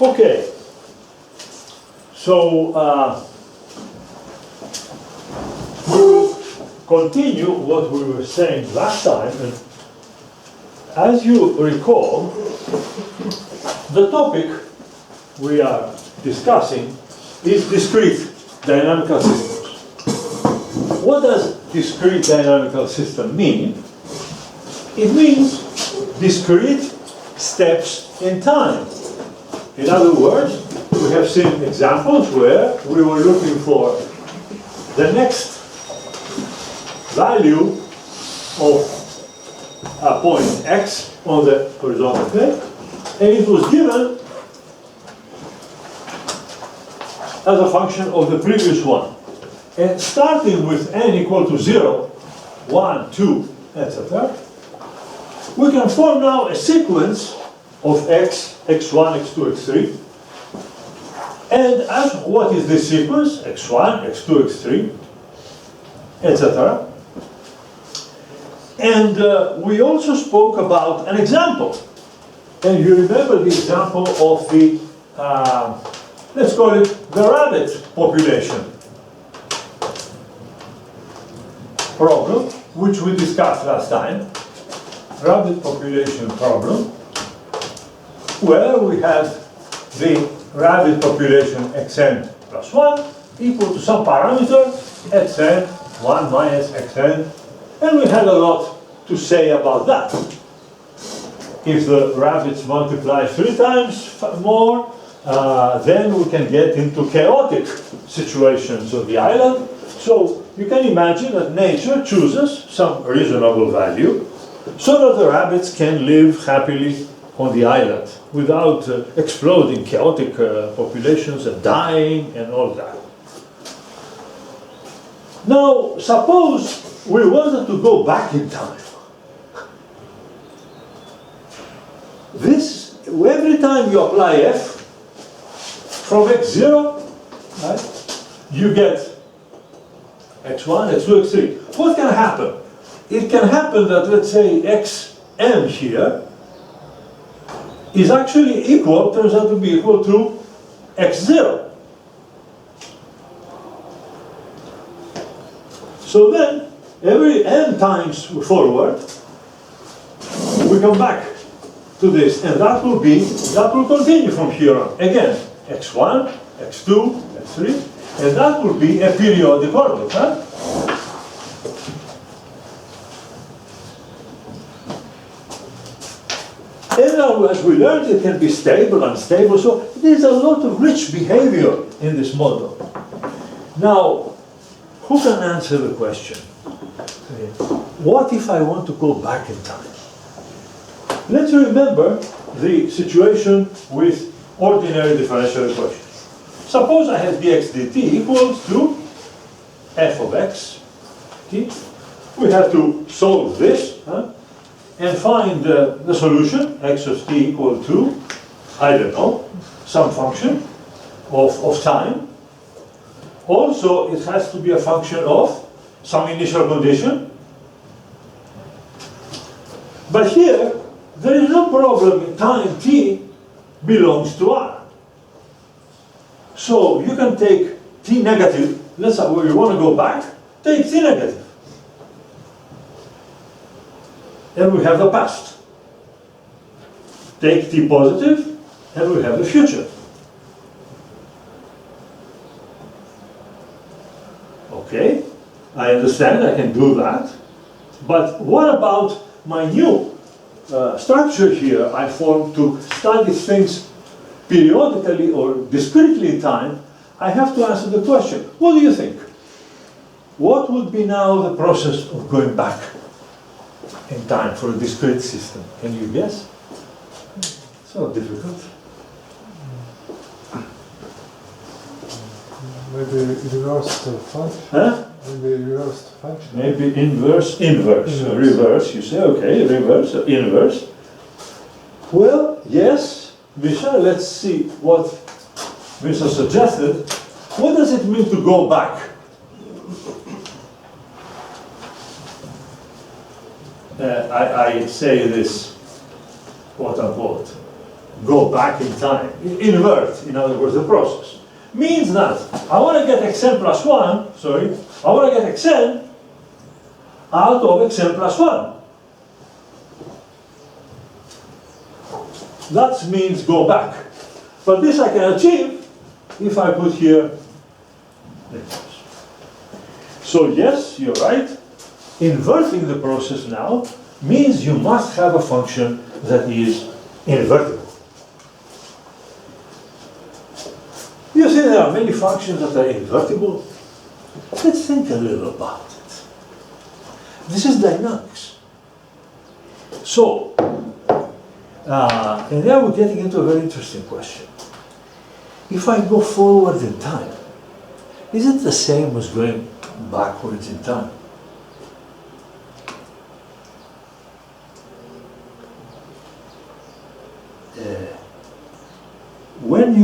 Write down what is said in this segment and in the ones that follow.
Okay. So we will continue what we were saying last time. And as you recall, the topic we are discussing is discrete dynamical systems. What does discrete dynamical system mean? It means discrete steps in time. In other words, we have seen examples where we were looking for the next value of a point x on the horizontal plane, and it was given as a function of the previous one. And starting with n equal to 0, 1, 2, etc., we can form now a sequence of x, x1, x2, x3. And as what is this sequence? x1, x2, x3, etc. And we also spoke about an example. And you remember the example of the, let's call it the rabbit population problem, which we discussed last time. Rabbit population problem, where we had the rabbit population xn plus 1 equal to some parameter xn 1 minus xn, and we had a lot to say about that. If the rabbits multiply 3 times more, then we can get into chaotic situations of the island. So you can imagine that nature chooses some reasonable value so that the rabbits can live happily on the island without exploding chaotic populations and dying and all that. Now, suppose we wanted to go back in time. This, every time you apply f from x0, right, you get x1, x2, x3. What can happen? It can happen that, let's say, xm here is actually equal, turns out to be equal to x0. So then, every n times forward, we come back to this, and that will continue from here on. Again, x1, x2, x3, and that will be a periodic orbit, huh? And now, as we learned, it can be stable, unstable, so there's a lot of rich behavior in this model. Now, who can answer the question? What if I want to go back in time? Let's remember the situation with ordinary differential equations. Suppose I have dx dt equals to f of x. Okay? We have to solve this, huh? And find the solution, x of t equal to, I don't know, some function of time. Also, it has to be a function of some initial condition. But here, there is no problem in time t belongs to r. So you can take t negative, let's say you want to go back, take t negative. And we have the past. Take t positive, and we have the future. Okay, I understand, I can do that. But what about my new structure here I formed to study things periodically or discretely in time? I have to answer the question, what do you think? What would be now the process of going back in time for a discrete system? Can you guess? It's not difficult. Maybe reversed function. Huh? Maybe reversed function. Maybe inverse. Reverse, you say, okay, reverse, inverse. Well, yes, Misha, let's see what Misha suggested. What does it mean to go back? I say this, quote unquote, go back in time, invert, in other words, the process. Means that I want to get xn plus 1, sorry, I want to get xn out of xn plus 1. That means go back. But this I can achieve if I put here this. So yes, you're right. Inverting the process now means you must have a function that is invertible. You see there are many functions that are invertible. Let's think a little about it. This is dynamics. So, and now we're getting into a very interesting question. If I go forward in time, is it the same as going backwards in time? When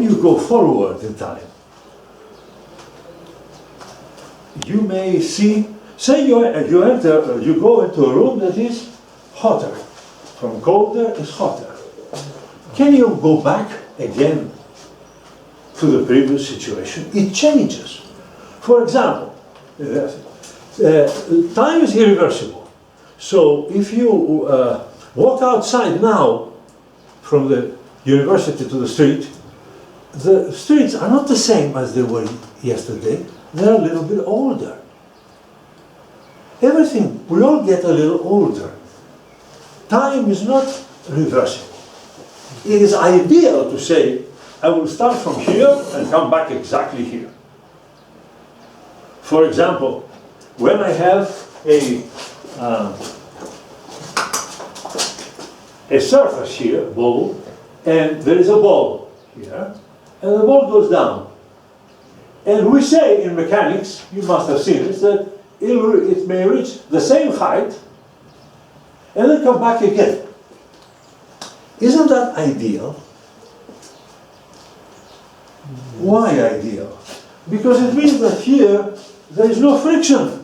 you go forward in time, you may see, say you go into a room that is hotter. From colder is hotter. Can you go back again to the previous situation? It changes. For example, time is irreversible. So if you walk outside now from the university to the streets are not the same as they were yesterday. They're a little bit older. Everything, we all get a little older. Time is not reversible. It is ideal to say, I will start from here and come back exactly here. For example, when I have a surface here, ball, and there is a ball here, and the ball goes down. And we say in mechanics, you must have seen this, that it may reach the same height and then come back again. Isn't that ideal? Why ideal? Because it means that here there is no friction.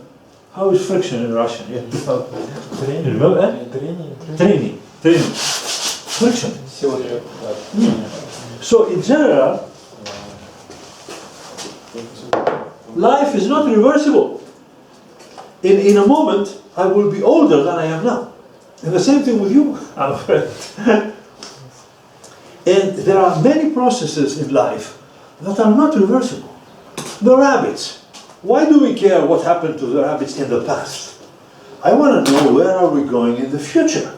How is friction in Russian? Yeah. Remember? Training. Friction. So in general, life is not reversible. In a moment, I will be older than I am now. And the same thing with you, I'm afraid. And there are many processes in life that are not reversible. The rabbits. Why do we care what happened to the rabbits in the past? I want to know where are we going in the future.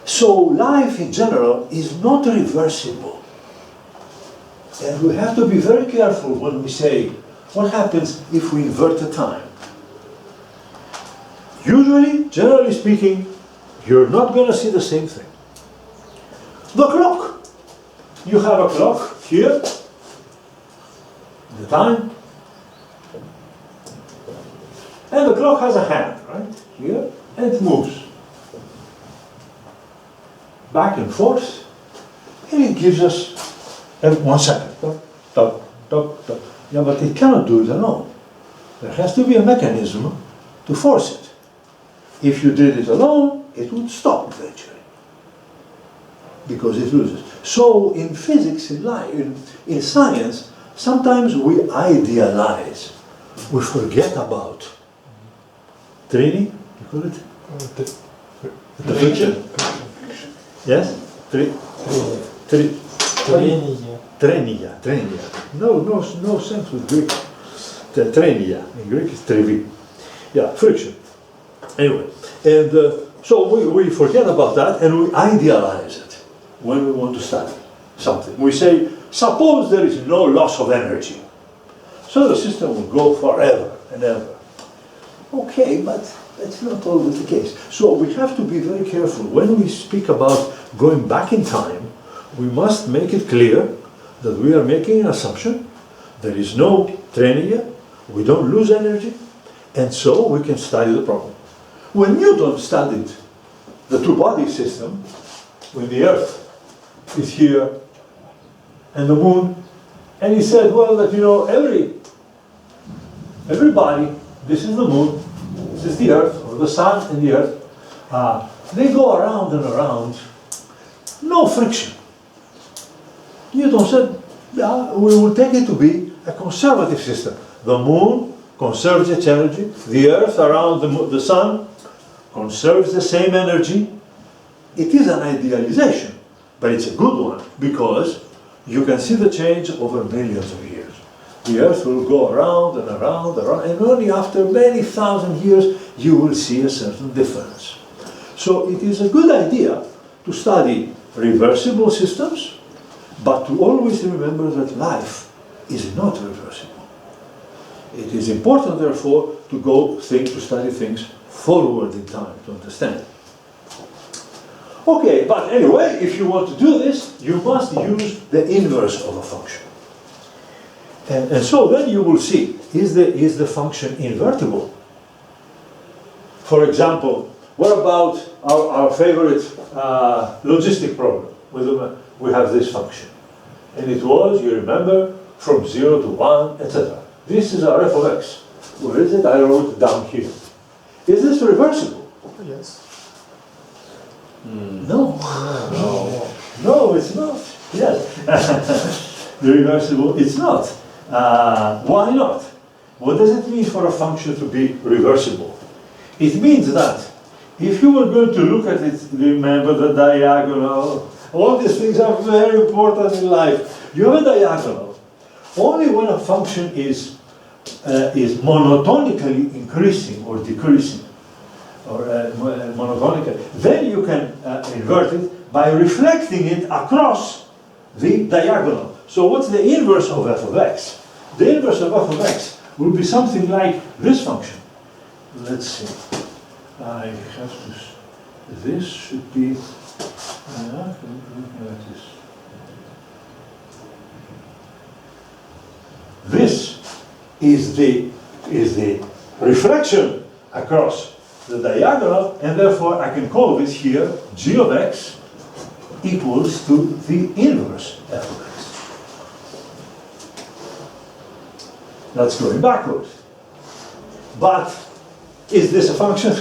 So life in general is not reversible. And we have to be very careful when we say, what happens if we invert the time? Usually, generally speaking, you're not going to see the same thing. The clock. You have a clock here, the time, and the clock has a hand, right, here, and it moves back and forth, and it gives us 1 second. Top, top, top, top. Yeah, but it cannot do it alone. There has to be a mechanism to force it. If you did it alone, it would stop eventually, because it loses. So in physics, in science, sometimes we idealize. We forget about training, you call it? The friction? Yes? Training. No sense with Greek. Trainia. In Greek it's trevi. Yeah, friction. Anyway, and so we forget about that and we idealize it when we want to study something. We say, suppose there is no loss of energy. So the system will go forever and ever. Okay, but that's not always the case. So we have to be very careful. When we speak about going back in time, we must make it clear that we are making an assumption. There is no training, we don't lose energy, and so we can study the problem. When Newton studied the two-body system, when the Earth is here and the Moon, and he said, well, that every body, this is the Moon, this is the Earth, or the Sun and the Earth, they go around and around no friction. Newton said, yeah, we will take it to be a conservative system. The moon conserves its energy, the earth around the sun conserves the same energy. It is an idealization, but it's a good one because you can see the change over millions of years. The earth will go around and around and around, and only after many thousand years you will see a certain difference. So it is a good idea to study reversible systems, but to always remember that life is not reversible. It is important, therefore, to study things forward in time to understand. Okay, but anyway, if you want to do this, you must use the inverse of a function. And so then you will see, is the function invertible? For example, what about our favorite logistic problem? We have this function. And it was, you remember, from 0 to 1, etc. This is our f of x. Where is it? I wrote it down here. Is this reversible? Yes. No. No, it's not. Yes. Reversible, it's not. Why not? What does it mean for a function to be reversible? It means that if you were going to look at it, remember the diagonal, all these things are very important in life. You have a diagonal. Only when a function is monotonically increasing or decreasing, or monotonically, then you can invert it by reflecting it across the diagonal. So what's the inverse of f of x? The inverse of f of x will be something like this function. Let's see. I have to. This should be. This is the reflection across the diagonal, and therefore I can call this here g of x equals to the inverse f of x. That's going backwards. But is this a function?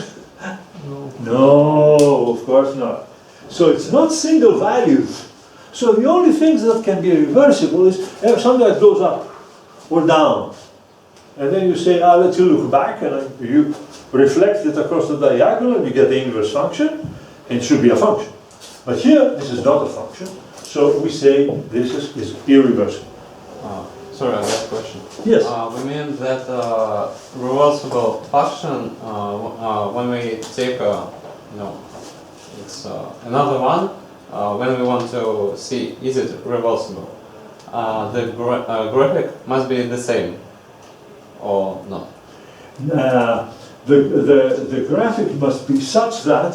No. No, of course not. So it's not single values. So the only things that can be reversible is something that goes up or down. And then you say, let's look back, and you reflect it across the diagonal, and you get the inverse function, and it should be a function. But here, this is not a function, so we say this is irreversible. Sorry, I have a question. Yes. We mean that reversible function, when we take it's another one, when we want to see is it reversible, the graphic must be the same or not? The graphic must be such that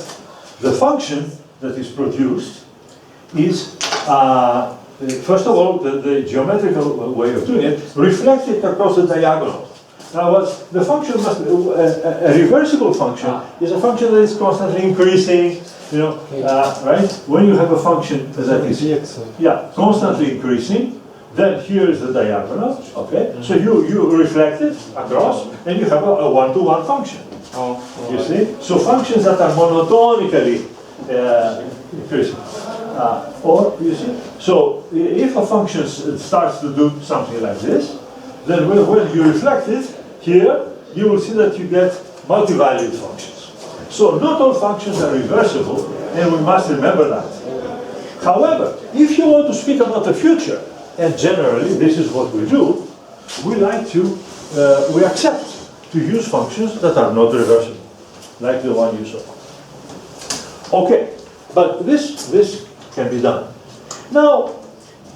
the function that is produced is first of all, the geometrical way of doing it, reflected across the diagonal. Now, the function must be, a reversible function is a function that is constantly increasing, right? When you have a function that is, constantly increasing, then here is the diagonal, okay? So you reflect it across, and you have a one-to-one function. You see? So functions that are monotonically increasing. Or, you see, so if a function starts to do something like this, then when you reflect it here, you will see that you get multi-valued functions. So not all functions are reversible, and we must remember that. However, if you want to speak about the future, and generally this is what we do, we accept to use functions that are not reversible, like the one you saw. Okay, but this can be done. Now,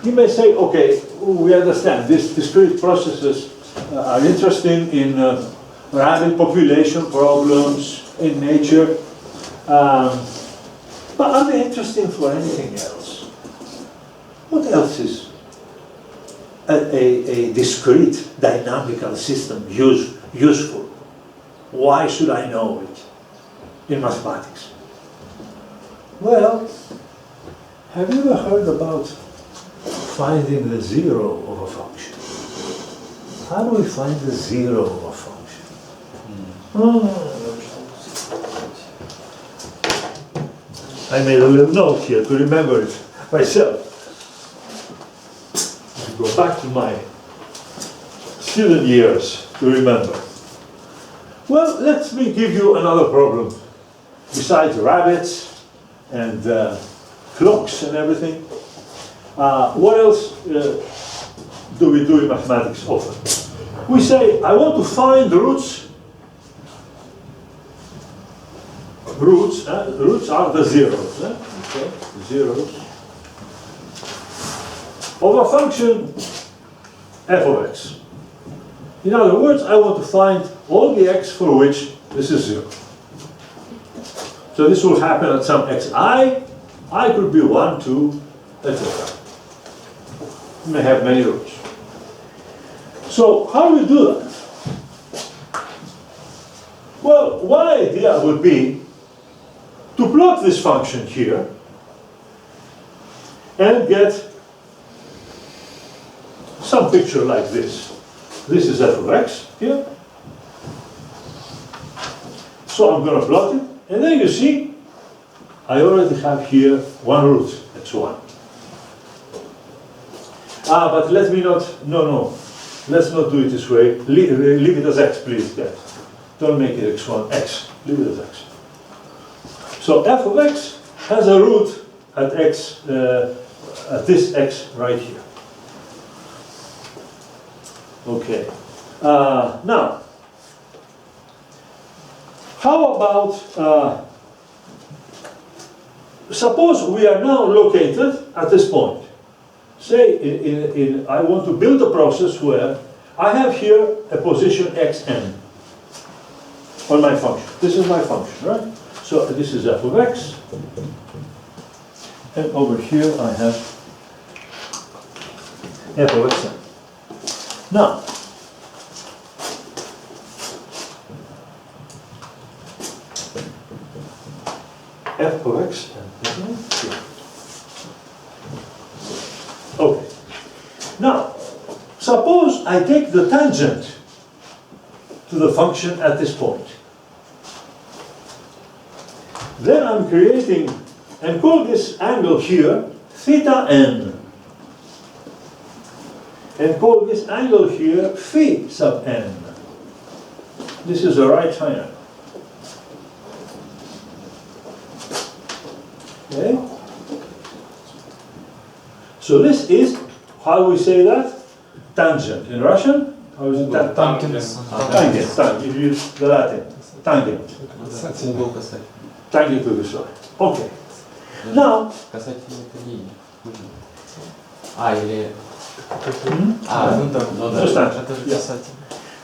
you may say, okay, we understand these discrete processes are interesting in rapid population problems in nature, but are they interesting for anything else? What else is a discrete dynamical system useful? Why should I know it in mathematics? Well, have you ever heard about finding the zero of a function? How do we find the zero of a function? I made a little note here to remember it myself. To go back to my student years to remember. Well, let me give you another problem. Besides rabbits and clocks and everything, what else do we do in mathematics often? We say, I want to find roots. Roots are the zeros. Okay, zeros of a function f of x. In other words, I want to find all the x for which this is 0. So this will happen at some xi. I could be 1, 2, etc. You may have many roots. So how do we do that? Well, one idea would be to plot this function here and get some picture like this. This is f of x here. So I'm going to plot it, and then you see I already have here one root, x1. But let me not, no, let's not do it this way. Leave it as x, please, guys. Don't make it x1, x. Leave it as x. So f of x has a root at x, at this x right here. Okay. Now, how about, suppose we are now located at this point. Say, I want to build a process where I have here a position xn on my function. This is my function, right? So this is f of x. And over here I have f of xn. Now, f of x and here. Okay. Now, suppose I take the tangent to the function at this point. Then I'm creating, and call this angle here theta n. And call this angle here phi sub n. This is a right triangle. Okay? So this is, how we say that? Tangent. In Russian, how is it? Tangent. Tangent. You use the Latin. Tangent. Tangent to the side. Okay. Now, Касательно этой линии. Или... Ну да, understand? это же Yeah. касательно.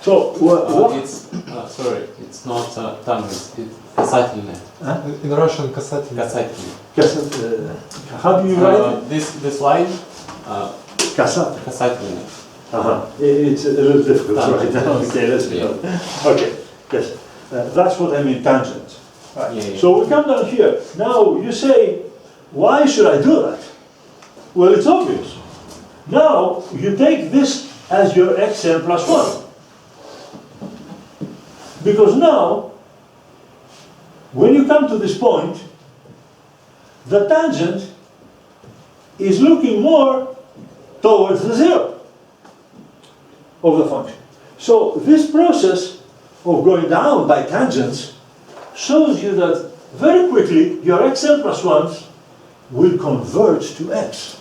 So, It's, sorry, it's not tangent, it's касательное. In Russian касательно. Касательное. how do you write it? This line, Kasa. касательное. It's a little difficult Tangent. right now. Okay, let's Yeah. go. Okay, yes. That's what I mean, tangent. Right. Yeah. So we come down here. Now you say, why should I do that? Well, it's obvious. Now you take this as your xn plus 1. Because now, when you come to this point, the tangent is looking more towards the 0 of the function. So this process of going down by tangents shows you that very quickly your xn plus 1s will converge to x.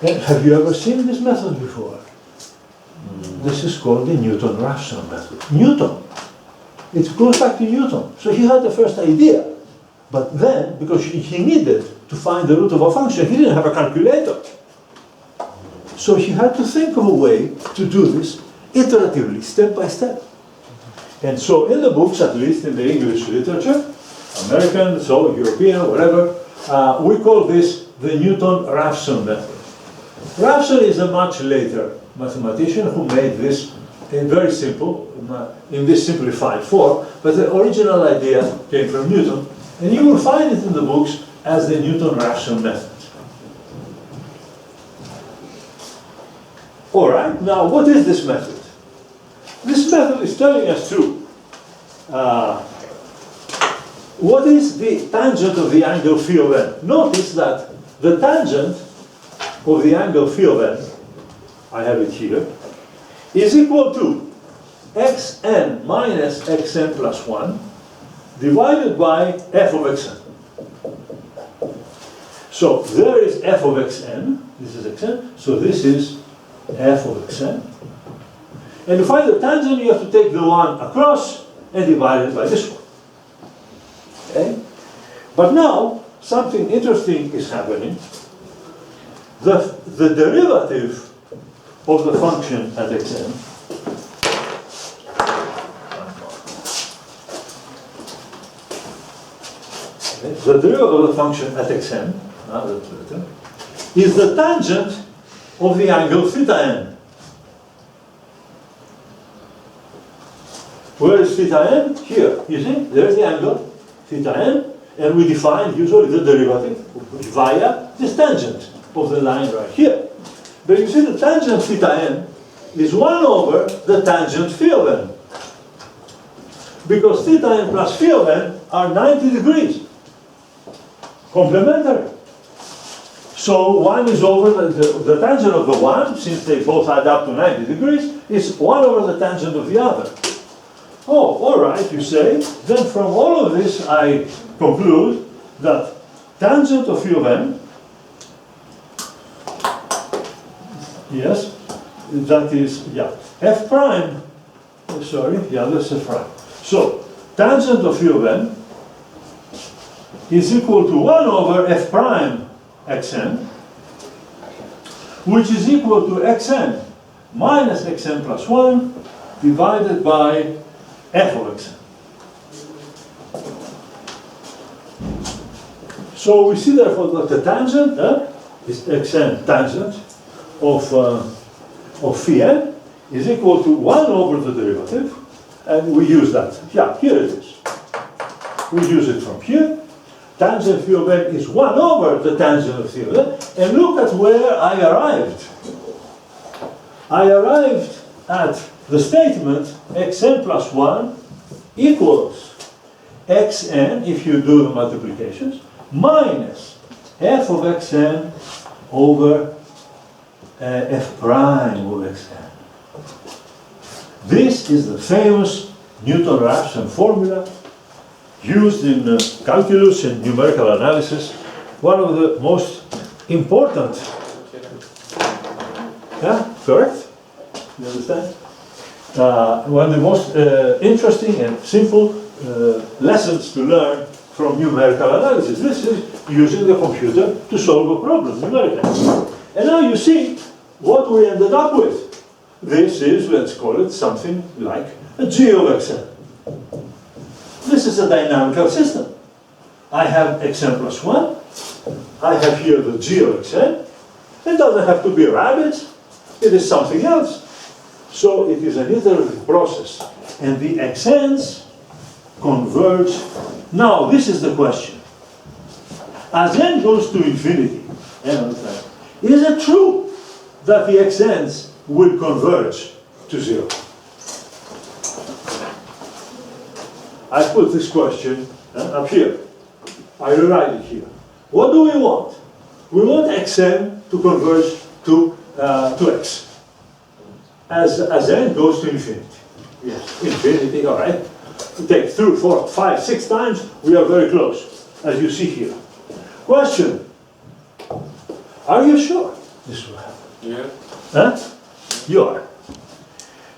And have you ever seen this method before? This is called the Newton-Raphson method. Newton. It goes back to Newton. So he had the first idea. But then, because he needed to find the root of a function, he didn't have a calculator. So he had to think of a way to do this iteratively, step by step. And so in the books, at least in the English literature, American, so European, whatever, we call this the Newton-Raphson method. Raphson is a much later mathematician who made this very simple, in this simplified form, but the original idea came from Newton, and you will find it in the books as the Newton-Raphson method. All right, now what is this method? This method is telling us to what is the tangent of the angle phi of n? Notice that the tangent of the angle phi of n, I have it here, is equal to xn minus xn plus 1 divided by f of xn. So there is f of xn, this is xn, so this is f of xn. And to find the tangent, you have to take the one across and divide it by this one. Okay? But now, something interesting is happening. The derivative of the function at xn the derivative of the function at xn is the tangent of the angle theta n. Where is theta n? Here. You see, there's the angle theta n, and we define usually the derivative via this tangent of the line right here. But you see, the tangent theta n is 1 over the tangent phi of n. Because theta n plus phi of n are 90 degrees. Complementary. So 1 is over the tangent of the one, since they both add up to 90 degrees, is 1 over the tangent of the other. Oh, all right, you say. Then from all of this, I conclude that tangent of phi of n, yes, that is, yeah, f prime, sorry, yeah, that's f prime. So, tangent of phi of n is equal to 1 over f prime xn, which is equal to xn minus xn plus 1 divided by f of xn. So we see therefore that the tangent is xn tangent of phi n is equal to 1 over the derivative, and we use that. Yeah, here it is. We use it from here. Tangent phi of n is 1 over the tangent of phi of n, and look at where I arrived. I arrived at the statement xn plus 1 equals xn, if you do the multiplications, minus f of xn over f prime of xn. This is the famous Newton-Raphson formula used in calculus and numerical analysis, one of the most important. Yeah, correct? You understand? One of the most interesting and simple lessons to learn from numerical analysis. This is using the computer to solve a problem numerically. And now you see what we ended up with. This is, let's call it something like a g of xn. This is a dynamical system. I have xn plus 1. I have here the g of xn. It doesn't have to be rabbits. It is something else. So it is an iterative process. And the xn's converge. Now, this is the question. As n goes to infinity, is it true that the xn's will converge to 0? I put this question up here. I rewrite it here. What do we want? We want xn to converge to x as n goes to infinity. Yes, infinity, all right. Take 3, 4, 5, 6 times, we are very close, as you see here. Question. Are you sure this will happen? Yeah. Huh? You are.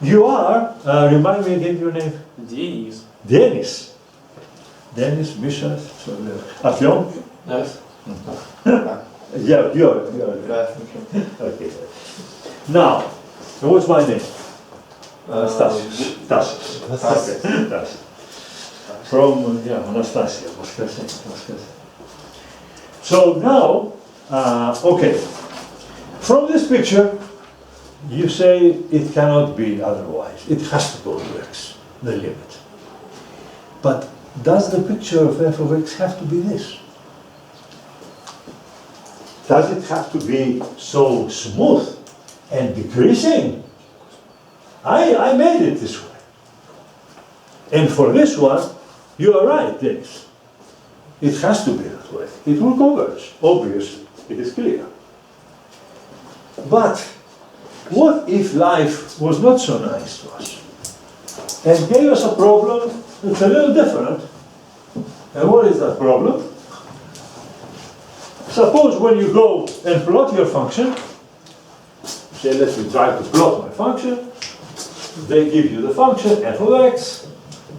You are, remind me again your name? Denis. Denis. Denis, Misha, Afyon? Yes. Yeah, you're. Okay. Now, what's my name? Stasius. Stasius. Okay. Stasius. From, Anastasia. So now, okay. From this picture, you say it cannot be otherwise. It has to go to x, the limit. But does the picture of f of x have to be this? Does it have to be so smooth and decreasing? I made it this way. And for this one, you are right, Dennis. It has to be that way. It will converge, obviously, it is clear. But what if life was not so nice to us and gave us a problem that's a little different? And what is that problem? Suppose when you go and plot your function, say let me try to plot my function, they give you the function f of x,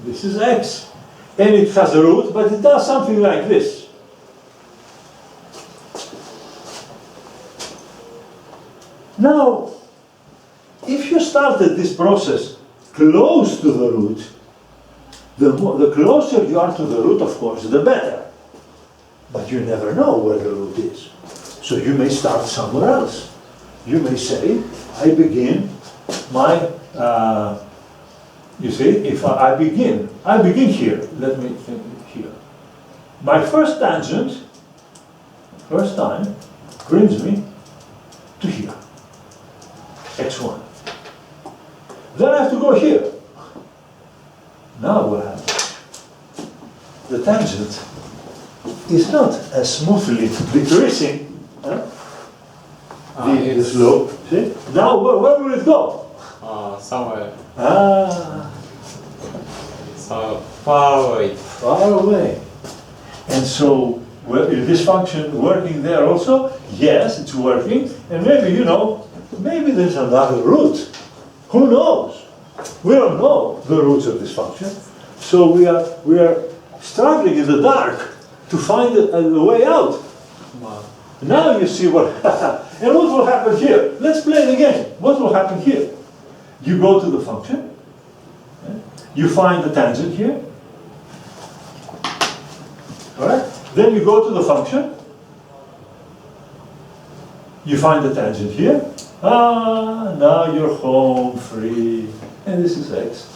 this is x, and it has a root, but it does something like this. Now, if you started this process close to the root, the closer you are to the root, of course, the better. But you never know where the root is. So you may start somewhere else. You may say, I begin my, you see, if I begin here. Let me think here. My first tangent, first time, brings me to here, x1. Then I have to go here. Now what happens? The tangent is not as smoothly decreasing the slope. See? Now where will it go? Somewhere. So far away. Far away. And so, is this function working there also? Yes, it's working. And maybe, you know, maybe there's another root. Who knows? We don't know the roots of this function. So we are struggling in the dark to find a way out. Wow. Now you see what and what will happen here? Let's play the game. What will happen here? You go to the function, you find the tangent here, all right? Then you go to the function, you find the tangent here. Now you're home free, and this is x.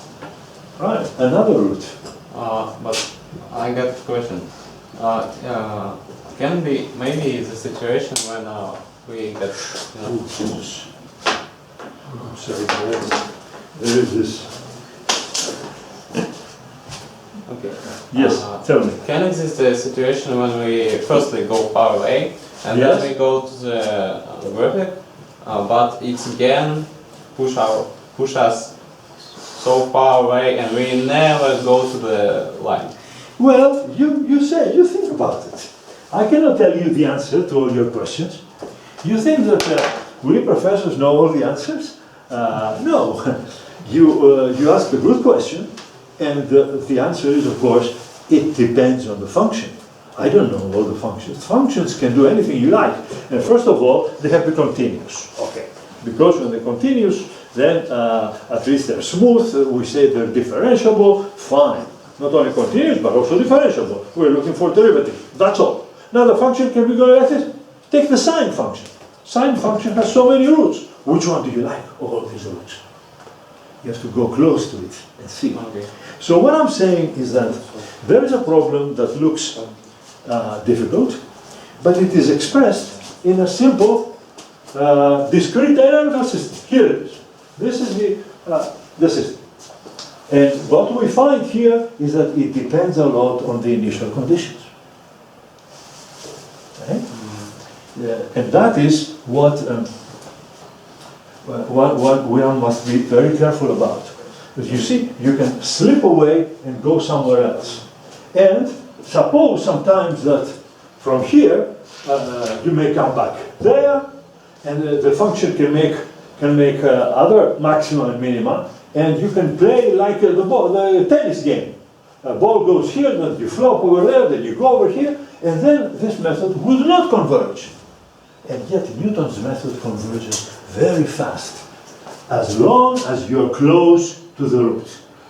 Right, another root. But I got a question. Can be maybe the situation when we get, you know, I'm sorry, there is this. okay. Yes, tell me. Can exist a situation when we firstly go far away and Yes. then we go to the graphic, but it's again push us so far away and we never go to the line? Well, you think about it. I cannot tell you the answer to all your questions. You think that we professors know all the answers? No. You ask a good question, and the answer is, of course, it depends on the function. I don't know all the functions. Functions can do anything you like. And first of all, they have to be continuous. Okay. Because when they're continuous, then at least they're smooth. We say they're differentiable. Fine. Not only continuous, but also differentiable. We're looking for derivative. That's all. Now the function can be going like this. Take the sine function. Sine function has so many roots. Which one do you like? All these roots. You have to go close to it and see. Okay. So what I'm saying is that there is a problem that looks difficult, but it is expressed in a simple discrete dynamical system. Here it is. This is the system. And what we find here is that it depends a lot on the initial conditions. Okay? And that is what one must be very careful about. Because you see, you can slip away and go somewhere else. And suppose sometimes that from here, you may come back there, and the function can make other maxima and minima, and you can play like the tennis game. A ball goes here, then you flop over there, then you go over here, and then this method would not converge. And yet Newton's method converges very fast, as long as you're close to the root.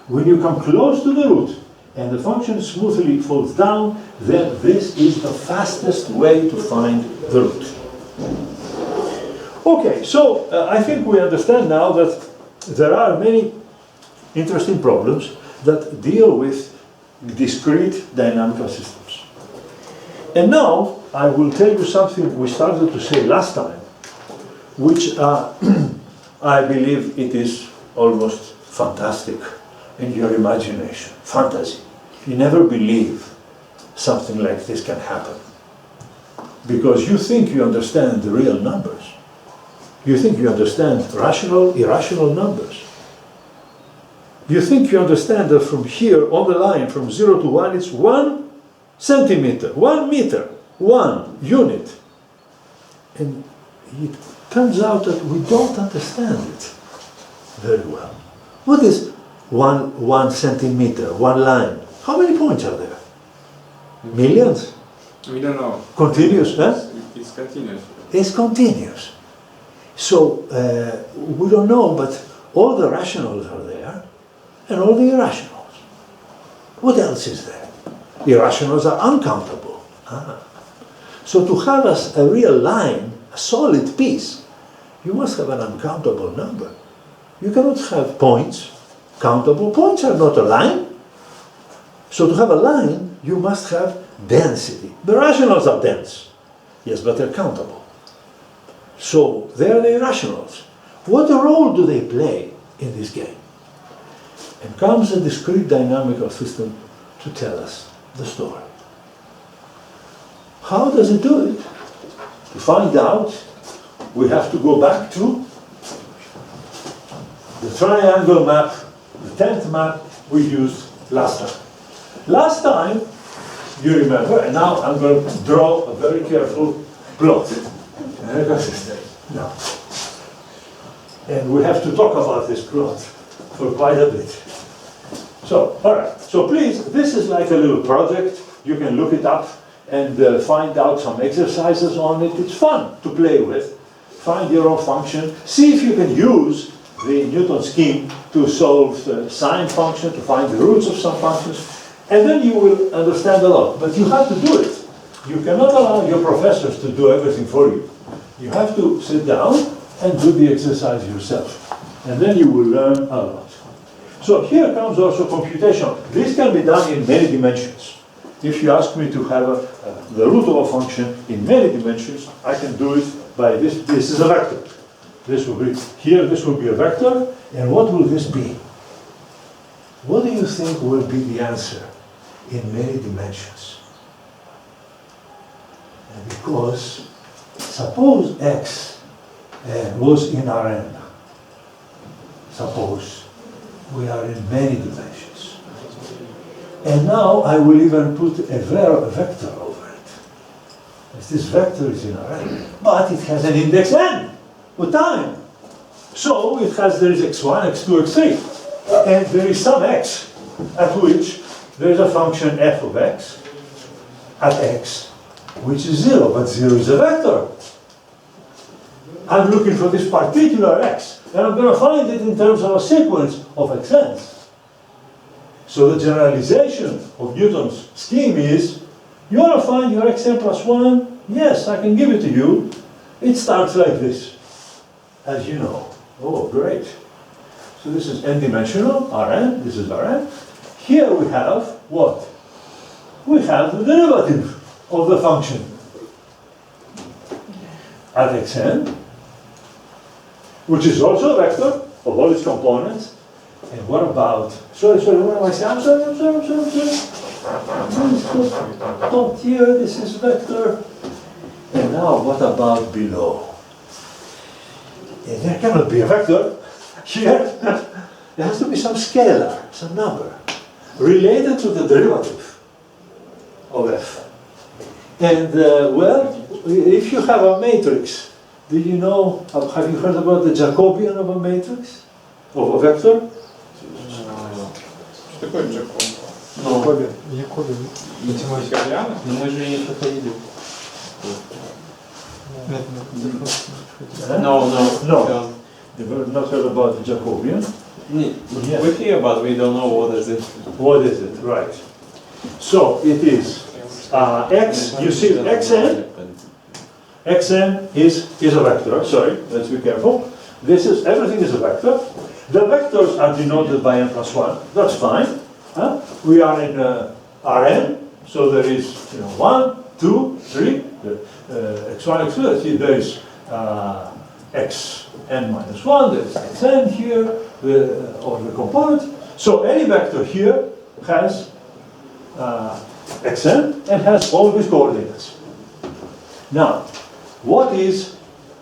When you come close to the root, and the function smoothly falls down, then this is the fastest way to find the root. Okay, so I think we understand now that there are many interesting problems that deal with discrete dynamical systems. And now I will tell you something we started to say last time, which I believe it is almost fantastic in your imagination, fantasy. You never believe something like this can happen. Because you think you understand the real numbers. You think you understand rational, irrational numbers. You think you understand that from here on the line, from 0 to 1, it's 1 centimeter, 1 meter, 1 unit. And it turns out that we don't understand it very well. What is 1 centimeter, 1 line? How many points are there? Millions? We don't know. Continuous, huh? It's continuous. It's continuous. So we don't know, but all the rationals are there and all the irrationals. What else is there? Irrationals are uncountable. So to have a real line, a solid piece, you must have an uncountable number. You cannot have points. Countable points are not a line. So to have a line, you must have density. The rationals are dense, yes, but they're countable. So they're the irrationals. What role do they play in this game? And comes a discrete dynamical system to tell us the story. How does it do it? To find out, we have to go back to the triangle map, the 10th map we used last time. Last time, you remember, and now I'm going to draw a very careful plot. Now, and we have to talk about this plot for quite a bit. So, all right. So please, this is like a little project. You can look it up and find out some exercises on it. It's fun to play with. Find your own function. See if you can use the Newton scheme to solve the sine function, to find the roots of some functions. And then you will understand a lot. But you have to do it. You cannot allow your professors to do everything for you. You have to sit down and do the exercise yourself. And then you will learn a lot. So here comes also computation. This can be done in many dimensions. If you ask me to have the root of a function in many dimensions, I can do it by this. This is a vector. This will be, here this will be a vector. And what will this be? What do you think will be the answer in many dimensions? Because suppose x was in Rn. Suppose we are in many dimensions. And now I will even put a vector over it. As this vector is in Rn, but it has an index n with time. So there is x1, x2, x3. And there is some x at which there is a function f of x at x, which is 0, but 0 is a vector. I'm looking for this particular x, and I'm going to find it in terms of a sequence of xn's. So the generalization of Newton's scheme is, you want to find your xn plus 1? Yes, I can give it to you. It starts like this, as you know. Oh, great. So this is n-dimensional, Rn, this is Rn. Here we have what? We have the derivative of the function at xn, which is also a vector of all its components. And what about, sorry, what am I saying? I'm sorry. Don't here, this is vector. And now what about below? And there cannot be a vector here. There has to be some scalar, some number, related to the derivative of f. And well, if you have a matrix, do you know, have you heard about the Jacobian of a matrix? Of a vector? Что такое Джакоб? Якобин. Яковлеана? Но мы же не проходили. Нет. No. You've not heard about the Jacobian? Yes. We hear, but we don't know what is it. What is it? Right. So it is x, you see xn is a vector. Sorry, let's be careful. This is, everything is a vector. The vectors are denoted by n plus 1. That's fine. We are in Rn, so there is 1, 2, 3, x1, x2. There is xn minus 1, there is xn here, or the component. So any vector here has xn and has all these coordinates. Now, what is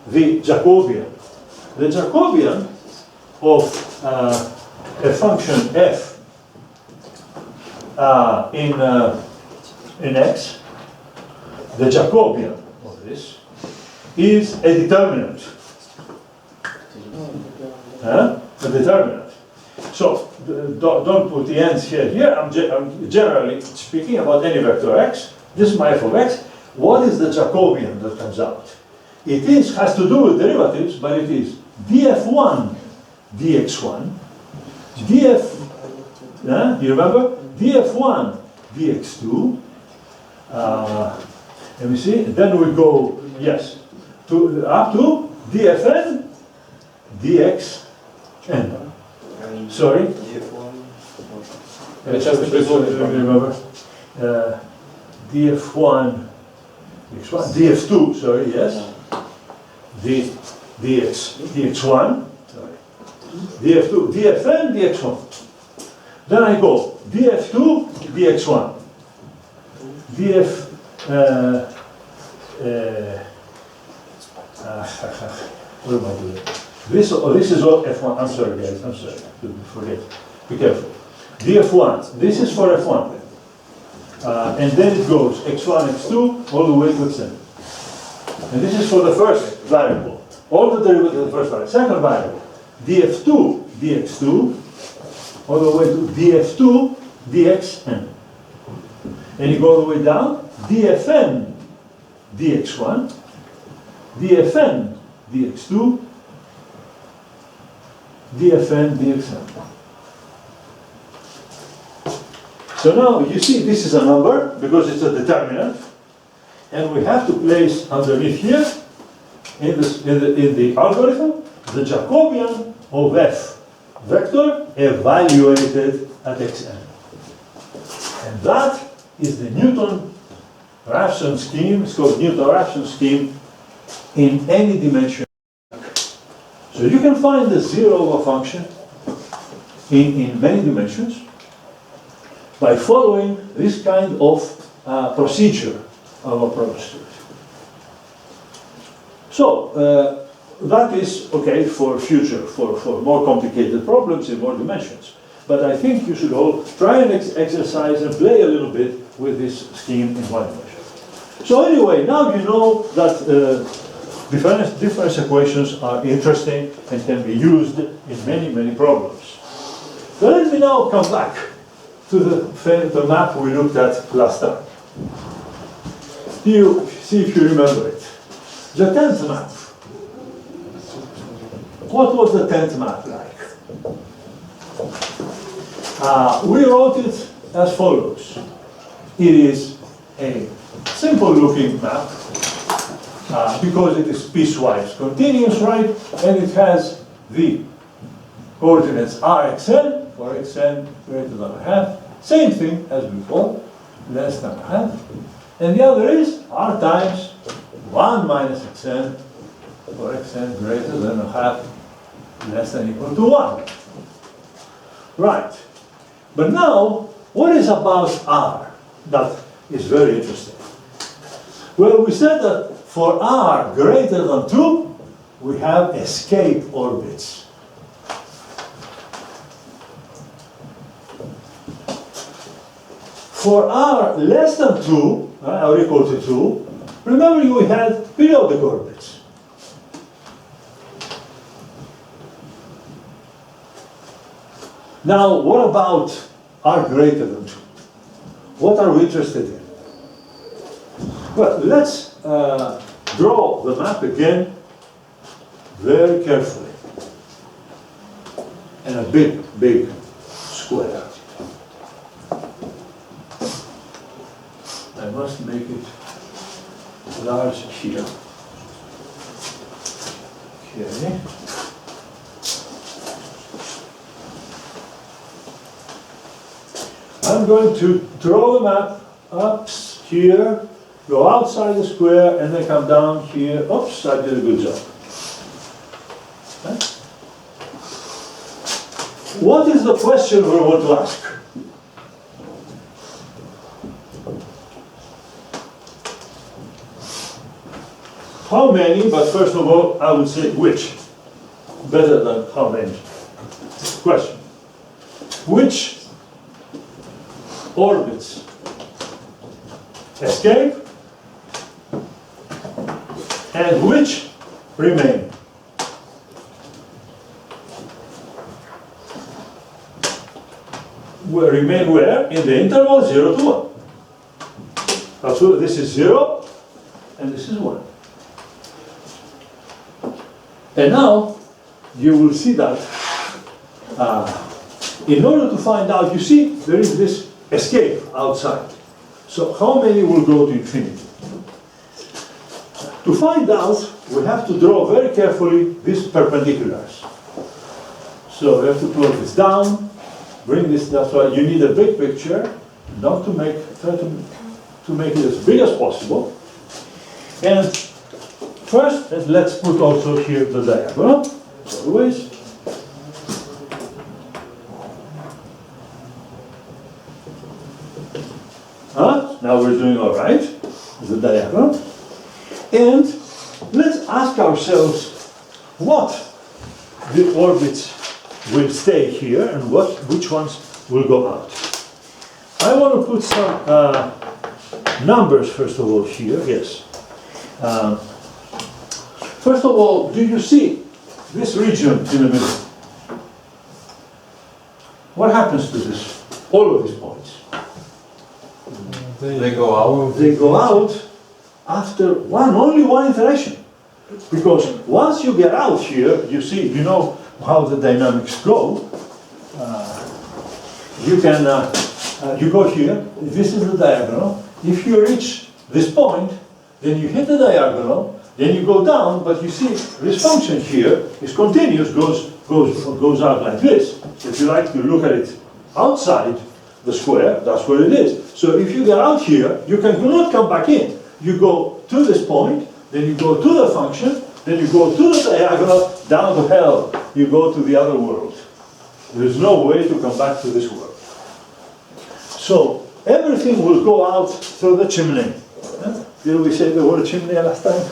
the Jacobian? The Jacobian of a function f in x, the Jacobian of this is a determinant. A determinant. So don't put the ends here. Here I'm generally speaking about any vector x. This is my f of x. What is the Jacobian that comes out? It has to do with derivatives, but it is df1 dx1 df. You remember df1 dx2. Let me see. Then we go to up to dfn dxn. Sorry. Remember df1 df2. Sorry. Yes. dx1. Sorry. df2 dfn dx1. Then I go df2 dx1 df. What am I doing? This is all f1. I'm sorry, guys. I'm sorry. Forget. Be careful. df1. This is for f1. And then it goes x1, x2, all the way to xn. And this is for the first variable. All the derivatives of the first variable. Second variable. df2, dx2, all the way to df2, dxn. And you go all the way down. dfn, dx1, dfn, dx2, dfn, dxn. So now you see this is a number because it's a determinant, and we have to place underneath here in the algorithm the Jacobian of f vector evaluated at xn. And that is the Newton-Raphson scheme. It's called Newton-Raphson scheme in any dimension. So you can find the zero of a function in many dimensions by following this kind of procedure of approach to it. So that is okay for future, for more complicated problems in more dimensions. But I think you should all try and exercise and play a little bit with this scheme in one dimension. So anyway, now you know that difference equations are interesting and can be used in many, many problems. So let me now come back to the map we looked at last time. You see if you remember it. The 10th map. What was the 10th map like? We wrote it as follows. It is a simple looking map because it is piecewise continuous, right? And it has the coordinates rxn for xn greater than a half. Same thing as before, less than a half. And the other is r times 1 minus xn for xn greater than a half, less than equal to 1. Right. But now, what is about r that is very interesting? Well, we said that for r greater than 2, we have escape orbits. For r less than 2, or equal to 2, remember we had periodic orbits. Now, what about r greater than 2? What are we interested in? Well, let's draw the map again very carefully. And a big, big square. I must make it large here. Okay. I'm going to draw the map up here, go outside the square, and then come down here. Oops, I did a good job. Okay. What is the question we want to ask? how many, but first of all, I would say which. Better than how many. Question. Which orbits escape and which remain? Will remain where? In the interval 0 to 1. So this is 0 and this is 1. And now you will see that in order to find out, you see, there is this escape outside. So how many will go to infinity? To find out, we have to draw very carefully these perpendiculars. So we have to close this down, bring this, that's why you need a big picture, not to make, try to make it as big as possible. And first, let's put also here the diagonal, as always. Now we're doing all right, the diagonal. And let's ask ourselves what the orbits will stay here and which ones will go out. I want to put some numbers first of all here, yes. First of all, do you see this region in the middle? What happens to this? All of these points. They go out. They go out after only one iteration. Because once you get out here, you see, you know how the dynamics go. You can, you go here, this is the diagonal. If you reach this point, then you hit the diagonal, then you go down, but you see this function here is continuous, goes out like this. If you like to look at it outside the square, that's where it is. So if you get out here, you cannot come back in. You go to this point, then you go to the function, then you go to the diagonal, down to hell. You go to the other world. There's no way to come back to this world. So everything will go out through the chimney. Did we say the word chimney last time?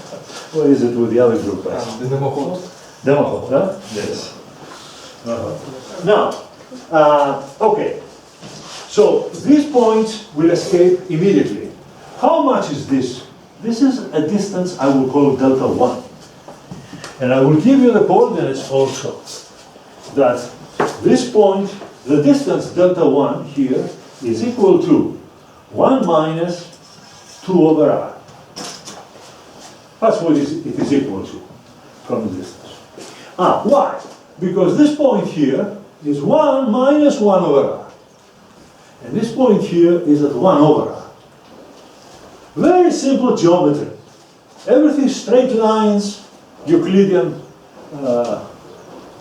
Or is it with the other group? Dynamical. Dynamical, huh? Yes. Now, okay. So these points will escape immediately. How much is this? This is a distance I will call delta 1. And I will give you the coordinates also. That this point, the distance delta 1 here is equal to 1 minus 2 over r. That's what it is equal to from the distance. Why? Because this point here is 1 minus 1 over r. And this point here is at 1 over r. Very simple geometry. Everything straight lines, Euclidean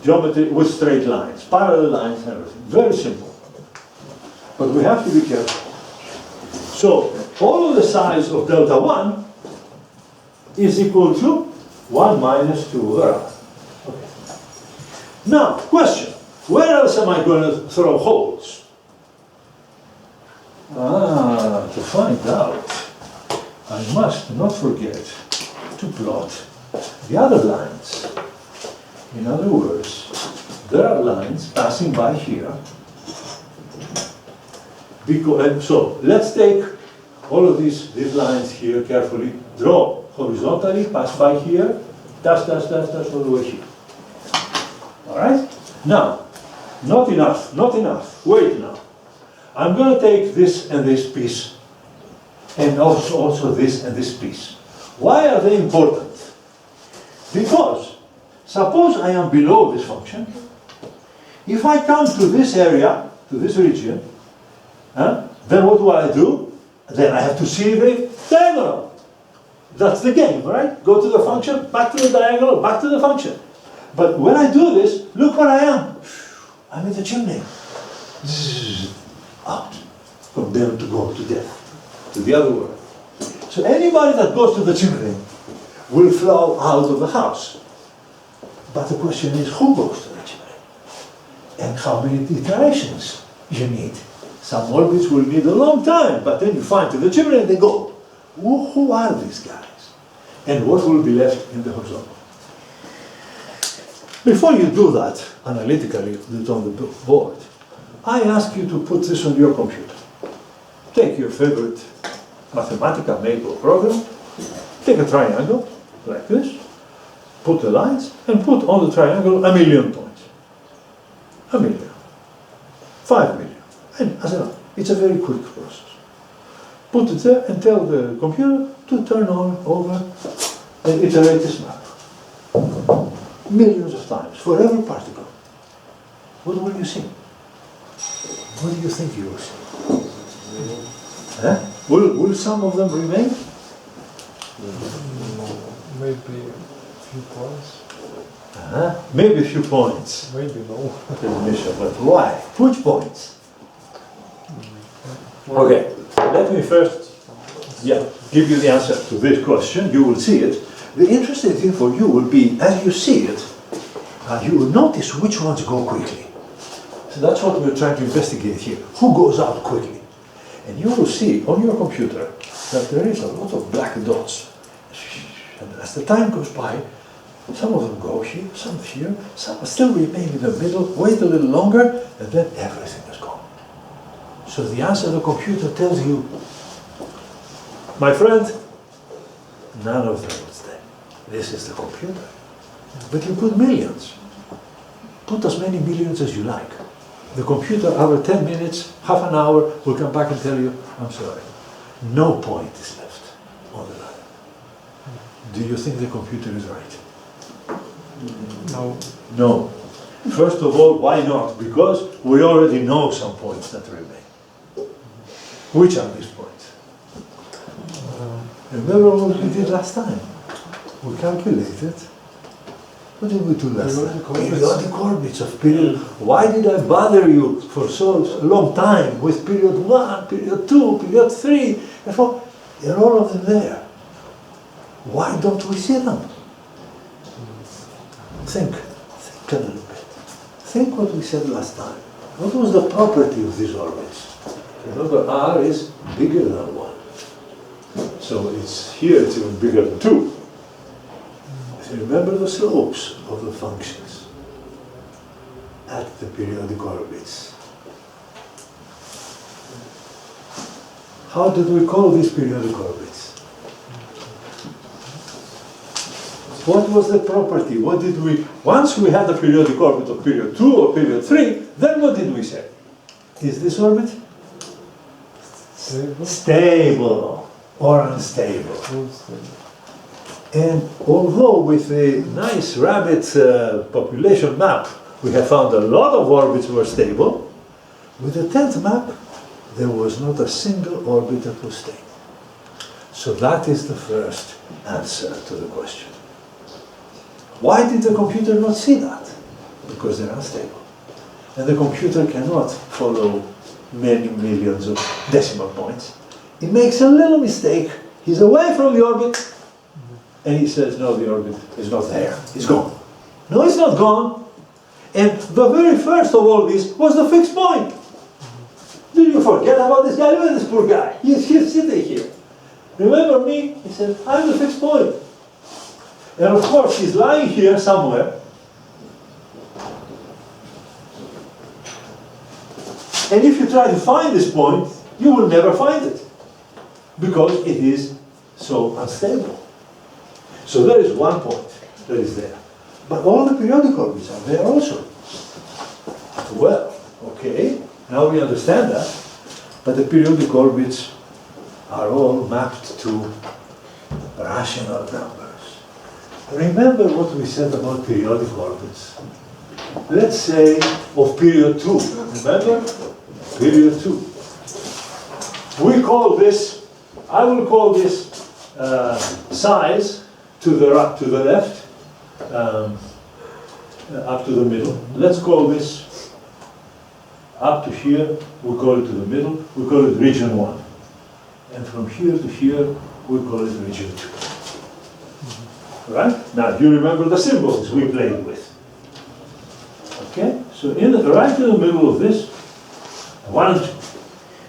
geometry with straight lines, parallel lines and everything. Very simple. But we have to be careful. So, all of the size of delta 1 is equal to 1 minus 2 over r. Okay. Now, question. Where else am I going to throw holes? To find out, I must not forget to plot the other lines. In other words, there are lines passing by here. Because, so let's take all of these lines here carefully, draw horizontally, pass by here, dash, dash, dash, dash, all the way here. All right? Now, not enough, wait now. I'm going to take this and this piece, and also this and this piece. Why are they important? Because, suppose I am below this function. If I come to this area, to this region, then what do I do? Then I have to see the diagonal. That's the game, right? Go to the function, back to the diagonal, back to the function. But when I do this, look where I am. I'm in the chimney. Out. Condemned to go to death, to the other world. So anybody that goes to the chimney will flow out of the house. But the question is, who goes to the chimney? And how many iterations you need? Some orbits will need a long time, but then you find to the chimney and they go. Who are these guys? and what will be left in the horizontal. Before you do that, analytically, do it on the board, I ask you to put this on your computer. Take your favorite mathematical maple program, take a triangle, like this, put the lines, and put on the triangle 1,000,000 points. 1,000,000. 5,000,000. And as I know, it's a very quick process. Put it there and tell the computer to turn on over and iterate this map. Millions of times, for every particle. What will you see? What do you think you will see? Huh? Will some of them remain? Maybe a few points. Maybe a few points. Maybe no. But why? Which points? Okay, let me first give you the answer to this question. You will see it. The interesting thing for you will be, as you see it, you will notice which ones go quickly. So that's what we're trying to investigate here. Who goes out quickly? And you will see on your computer that there is a lot of black dots. And as the time goes by, some of them go here, some here, some still remain in the middle, wait a little longer, and then everything is gone. So the answer the computer tells you, my friend, none of them will stay. This is the computer. But you put millions. Put as many millions as you like. The computer, after 10 minutes, half an hour, will come back and tell you, I'm sorry, no point is left on the line. Do you think the computer is right? No. No. First of all, why not? Because we already know some points that remain. Which are these points? Remember what we did last time? We calculated. What did we do last time? Periodic orbits of period. Why did I bother you for so long time with period 1, period 2, period 3, and 4? They're all of them there. Why don't we see them? Think a little bit. Think what we said last time. What was the property of these orbits? Remember, R is bigger than 1. So it's here, it's even bigger than 2. So remember the slopes of the functions at the periodic orbits. How did we call these periodic orbits? What was the property? What did we, once we had the periodic orbit of period 2 or period 3, then what did we say? Is this orbit stable or unstable? And although with a nice rabbit population map, we have found a lot of orbits were stable, with the 10th map, there was not a single orbit that was stable. So that is the first answer to the question. Why did the computer not see that? Because they're unstable. And the computer cannot follow many millions of decimal points. He makes a little mistake. He's away from the orbit, and he says, no, the orbit is not there. It's gone. No, it's not gone. And the very first of all this was the fixed point. Did you forget about this guy? Look at this poor guy. He's sitting here. Remember me? He said, I'm the fixed point. And of course, he's lying here somewhere. And if you try to find this point, you will never find it, because it is so unstable. So there is one point that is there. But all the periodic orbits are there also. Well, okay, now we understand that. But the periodic orbits are all mapped to rational numbers. Remember what we said about periodic orbits. Let's say of period 2. Remember? Period 2. We call this, I will call this size to the left, up to the middle. Let's call this up to here, we call it to the middle, we call it region 1. And from here to here, we call it region 2. Right? Now, do you remember the symbols we played with? Okay? So right in the middle of this, 1 and 2.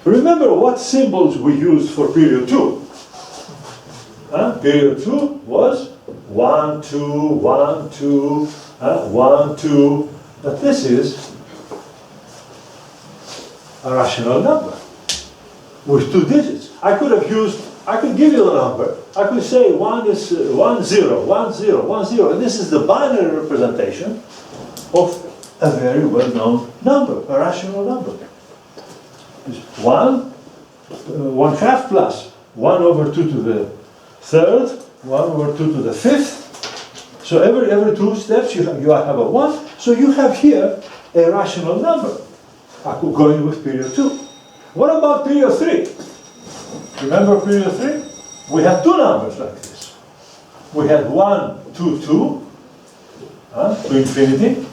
Remember what symbols we used for period 2? Period 2 was 1, 2, 1, 2, 1, 2. But this is a rational number with 2 digits. I could give you the number. I could say 1 is 1, 0, 1, 0, 1, 0. And this is the binary representation of a very well-known number, a rational number. It's 1 half plus 1 over 2 to the third, 1 over 2 to the fifth. So every 2 steps you have a 1. So you have here a rational number. I could go in with period 2. What about period 3? Remember period 3? We had 2 numbers like this. We had 1, 2, 2, to infinity.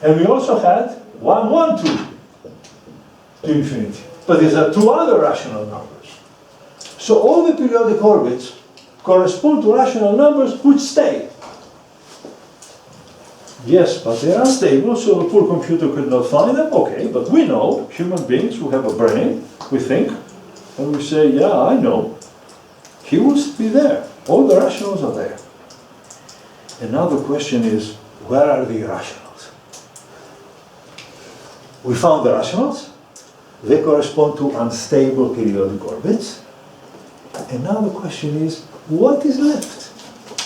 And we also had 1, 1, 2 to infinity. But these are 2 other rational numbers. So all the periodic orbits correspond to rational numbers which stay. Yes, but they are unstable, so a poor computer could not find them. Okay, but we know, human beings who have a brain, we think, and we say, yeah, I know. He will be there. All the rationals are there. And now the question is, where are the irrationals? We found the rationals. They correspond to unstable periodic orbits. And now the question is, what is left?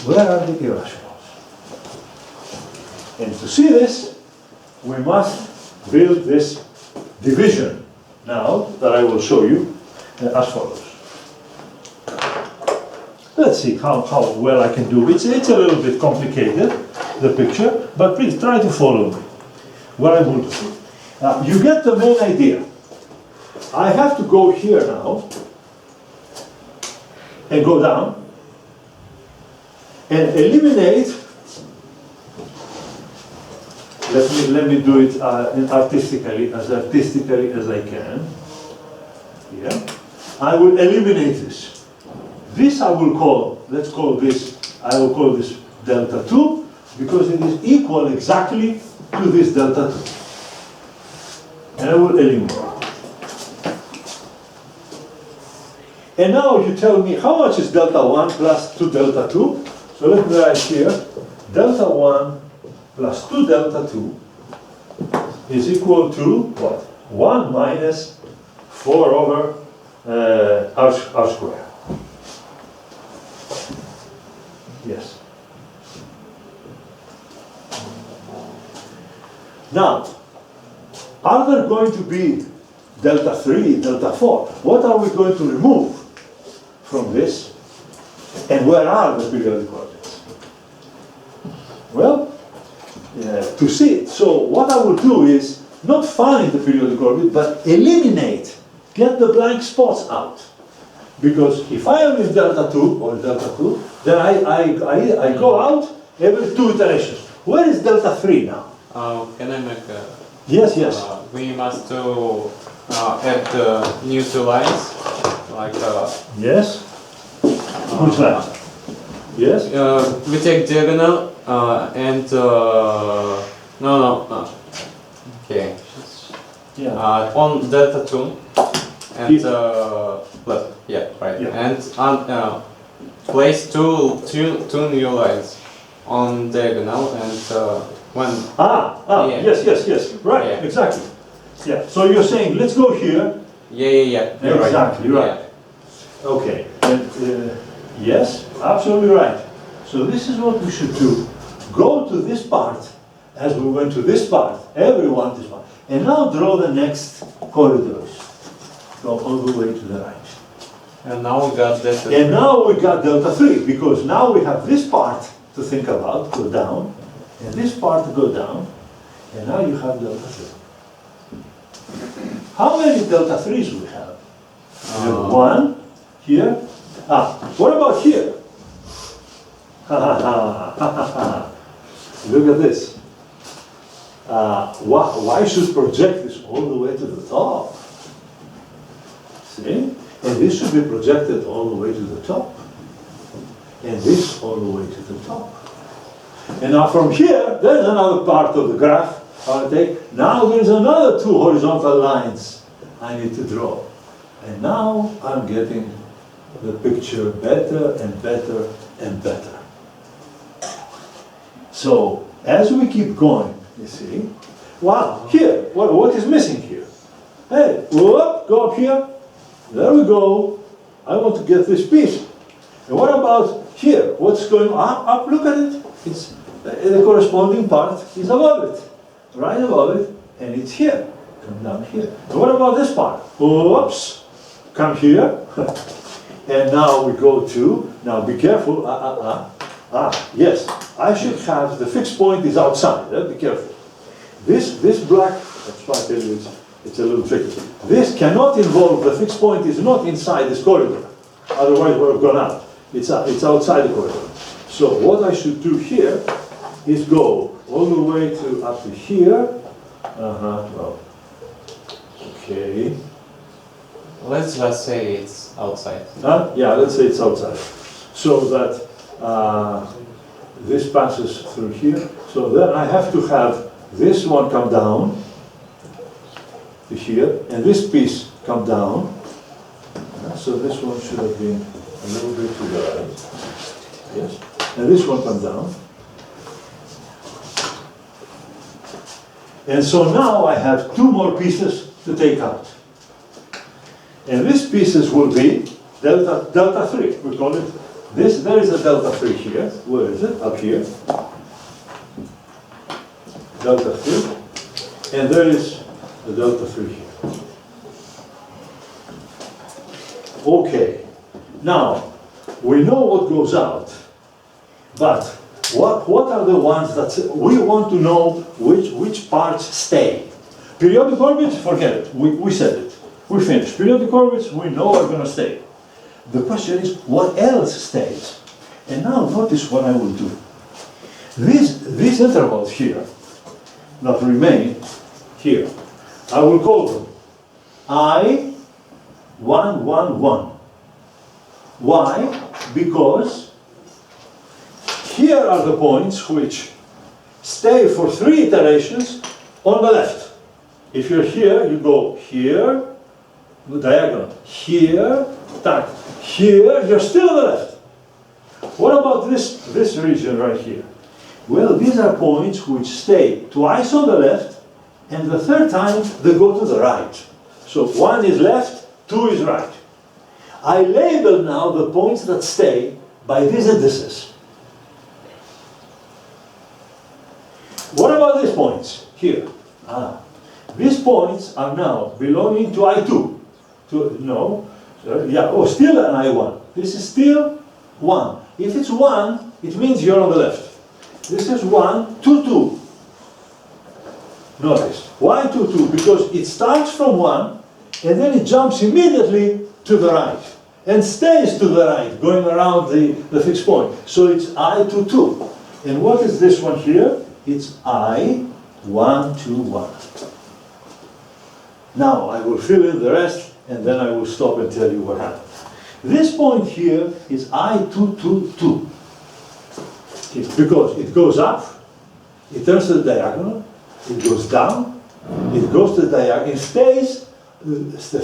Where are the irrationals? And to see this, we must build this division now that I will show you as follows. Let's see how well I can do it. It's a little bit complicated, the picture, but please try to follow me. What I will do. You get the main idea. I have to go here now and go down and eliminate. Let me do it artistically as I can. Yeah. I will eliminate this. This I will call, I will call this delta 2 because it is equal exactly to this delta 2. And I will eliminate. And now you tell me how much is delta 1 plus 2 delta 2. So let me write here, delta 1 plus 2 delta 2 is equal to what? 1 minus 4 over r square. Yes. Now, are there going to be delta 3, delta 4? What are we going to remove from this? And where are the periodic orbits? Well, to see it. So what I will do is not find the periodic orbit, but eliminate, get the blank spots out. Because if I am in delta 2 or delta 2, then I go out every 2 iterations. Where is delta 3 now? Can I make a... Yes, yes. We must add new 2 lines, like... Yes? Which line? Yes? We take diagonal and... okay. Yeah. On delta 2 and... left, yeah, right. Yeah. And place two new lines on diagonal and when... Yeah. Yes, right, yeah. Exactly. Yeah, so you're saying, let's go here. Yeah. You're Exactly, right. Yeah. Okay, and yes, absolutely right. So this is what we should do. Go to this part, as we went to this part, everyone this part, and now draw the next corridors. Go all the way to the right. And now we got delta 3. And now we got delta 3, because now we have this part to think about, go down, and this part to go down, and now you have delta 3. How many delta 3s we have? We have 1 here. What about here? Look at this. Why should project this all the way to the top? See? And this should be projected all the way to the top. And this all the way to the top. And now from here, there's another part of the graph I'll take. Now there's another 2 horizontal lines I need to draw. And now I'm getting the picture better and better and better. So, as we keep going, you see, wow, here, what is missing here? Hey, whoop, go up here, there we go, I want to get this piece. And what about here? What's going on? Up, look at it. It's the corresponding part is above it, right above it, and it's here. Come down here. And what about this part? Oops, come here. And now we go to, now be careful, yes, I should have, the fixed point is outside, be careful. This black, that's why I tell you it's a little tricky. This cannot involve, the fixed point is not inside this corridor, otherwise we would have gone out. It's outside the corridor. So what I should do here is go all the way to up to here. Well, okay. Let's just say it's outside. Yeah, let's say it's outside. So that this passes through here. So then I have to have this one come down to here, and this piece come down. So this one should have been a little bit to the right. Yes. And this one come down. And so now I have two more pieces to take out. And these pieces will be delta 3. We call it this. There is a delta 3 here. Where is it? Up here. Delta 3. And there is the delta 3 here. Okay. Now, we know what goes out. But what are the ones that we want to know which parts stay? Periodic orbits, forget it. We said it. We finished. Periodic orbits, we know are going to stay. The question is, what else stays? And now notice what I will do. These intervals here that remain here, I will call them I, 1, 1, 1. Why? Because here are the points which stay for 3 iterations on the left. If you're here, you go here, diagonal, here, tack, here, you're still on the left. What about this region right here? Well, these are points which stay twice on the left, and the third time they go to the right. So 1 is left, 2 is right. I label now the points that stay by these indices. What about these points here? These points are now belonging to I2. Still an I1. This is still 1. If it's 1, it means you're on the left. This is 1, 2, 2. Notice. Why 2, 2? Because it starts from 1, and then it jumps immediately to the right, and stays to the right, going around the fixed point. So it's I, 2, 2. And what is this one here? It's I, 1, 2, 1. Now I will fill in the rest, and then I will stop and tell you what happened. This point here is I, 2, 2, 2. Because it goes up, it turns to the diagonal, it goes down, it goes to the diagonal, it stays,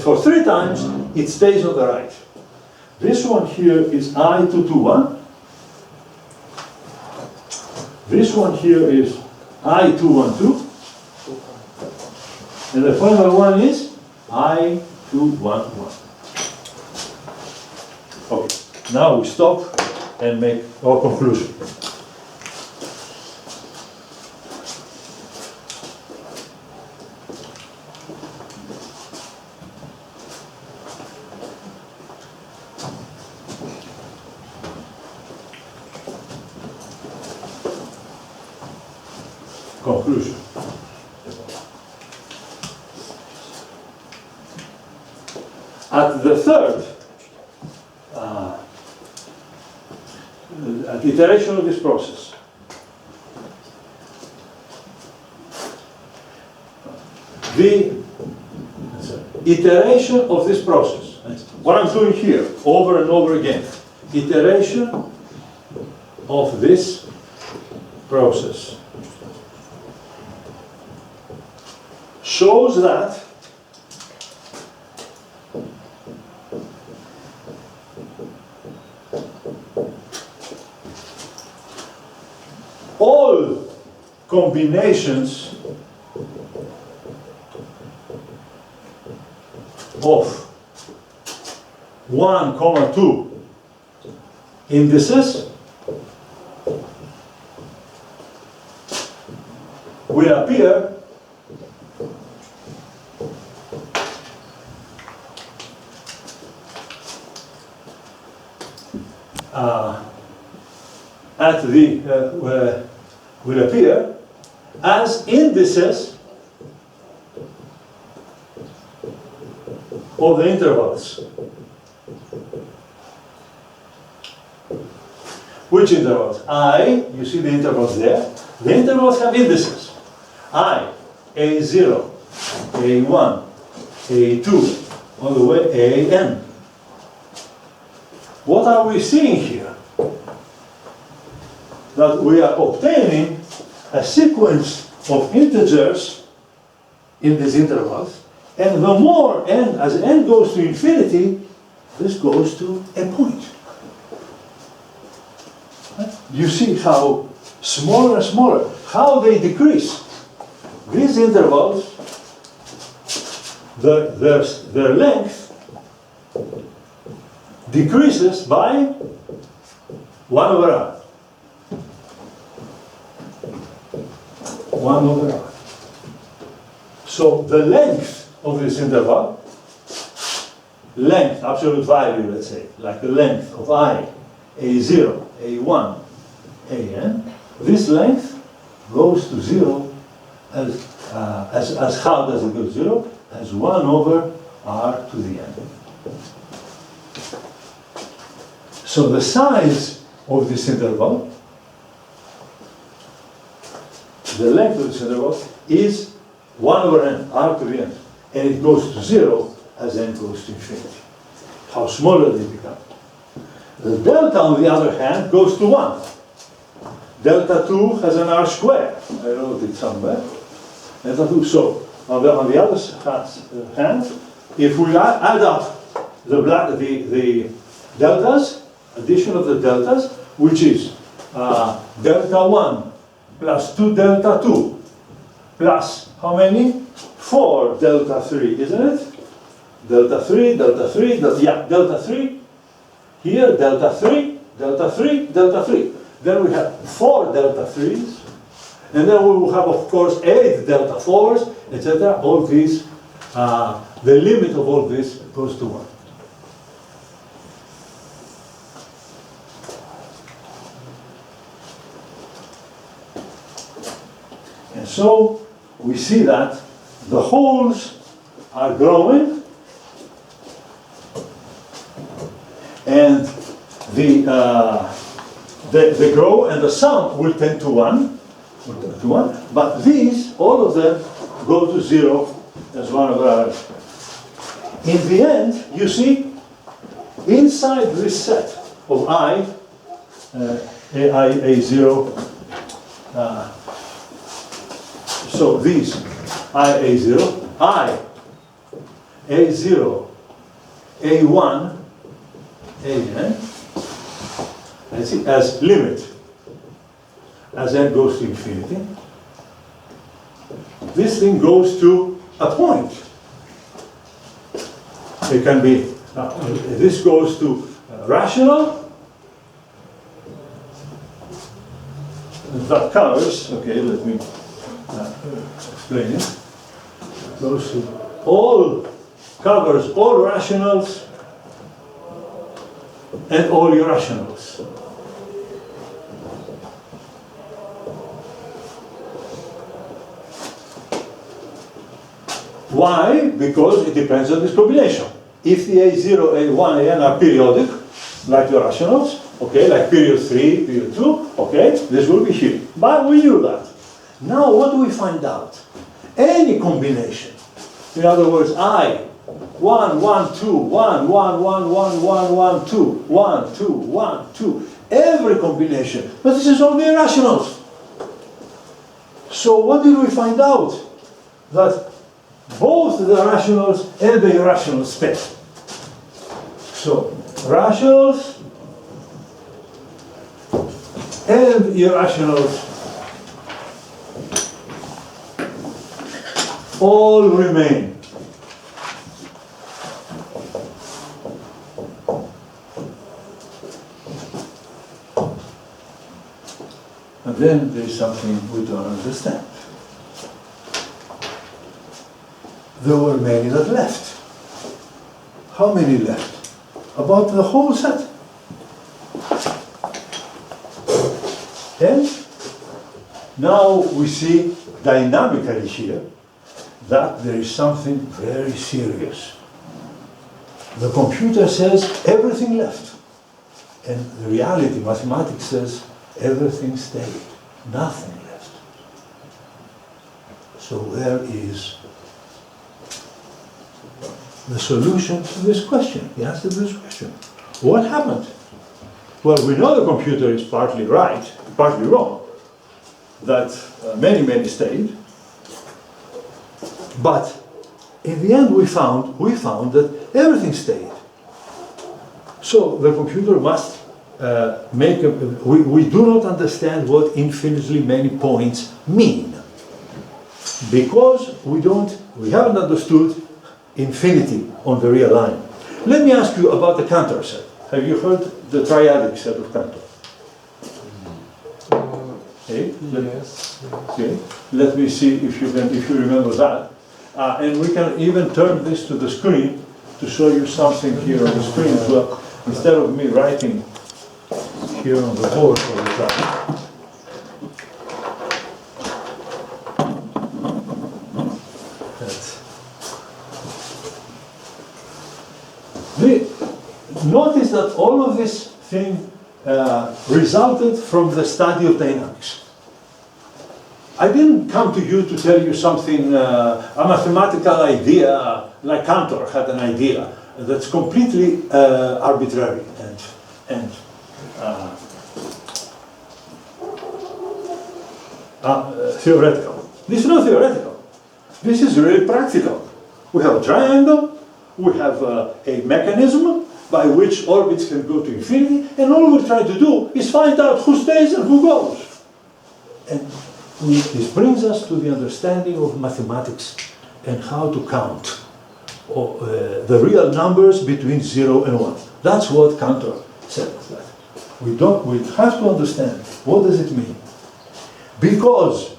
for 3 times, it stays on the right. This one here is I, 2, 2, 1. This one here is I, 2, 1, 2. And the final one is I, 2, 1, 1. Okay, now we stop and make our conclusion. Conclusion. At the third at the iteration of this process, the iteration of this process, what I'm doing here over and over again, iteration of this process shows that combinations of 1, 2 indices will appear will appear as indices of the intervals. Which intervals? You see the intervals there. The intervals have indices. A0, A1, A2, all the way AN. What are we seeing here? That we are obtaining a sequence of integers in these intervals, and the more n, as n goes to infinity, this goes to a point. You see how smaller and smaller, how they decrease. These intervals, their length decreases by 1 over r. 1 over r. So the length of this interval, length, absolute value, let's say, like the length of I, A0, A1, AN, this length goes to 0 as how does it go to 0? As 1 over r to the n. So the size of this interval, the length of this interval is 1 over n, r to the n, and it goes to 0 as n goes to infinity. How smaller they become. The delta, on the other hand, goes to 1. Delta 2 has an r square. I wrote it somewhere. Delta 2. So, on the other hand, if we add up the deltas, addition of the deltas, which is delta 1 plus 2 delta 2 plus how many? 4 delta 3, isn't it? Delta 3, delta 3, delta 3. Here, delta 3, delta 3, delta 3. Then we have 4 delta 3s. And then we will have, of course, 8 delta 4s, etc. All these, the limit of all this goes to 1. And so we see that the wholes are growing, and they grow, and the sum will tend to 1. But these, all of them, go to 0 as 1 over r. In the end, you see, inside this set of A0, so these A0, A0, A1, AN, and see, as limit, as n goes to infinity, this thing goes to a point. It can be, this goes to rational, that covers, okay, let me explain it, goes to covers all rationals and all irrationals. Why? Because it depends on this combination. If the A0, A1, AN are periodic, like the rationals, okay, like period 3, period 2, okay, this will be here. But we knew that. Now what do we find out? Any combination. In other words, 1, 1, 2, 1, 1, 1, 1, 1, 1, 2, 1, 2, 1, 2. Every combination. But this is only irrationals. So what did we find out? That both the rationals and the irrationals stay. So, rationals and irrationals all remain. And then there is something we don't understand. There were many that left. How many left? About the whole set. And now we see dynamically here that there is something very serious. The computer says everything left. And the reality, mathematics says everything stayed. Nothing left. So where is the solution to this question, the answer to this question? What happened? Well, we know the computer is partly right, partly wrong, that many stayed, but in the end we found that everything stayed. So the computer must make a, we do not understand what infinitely many points mean, because we haven't understood infinity on the real line. Let me ask you about the Cantor set. Have you heard the triadic set of Cantor? Okay. Yes. Okay. Let me see if you remember that. And we can even turn this to the screen to show you something here on the screen as well, instead of me writing here on the board all the time. Notice that all of this thing resulted from the study of dynamics. I didn't come to you to tell you something, a mathematical idea, like Cantor had an idea that's completely arbitrary and theoretical. This is not theoretical. This is really practical. We have a triangle, we have a mechanism by which orbits can go to infinity, and all we try to do is find out who stays and who goes. And this brings us to the understanding of mathematics and how to count the real numbers between 0 and 1. That's what Cantor said. We have to understand what does it mean. Because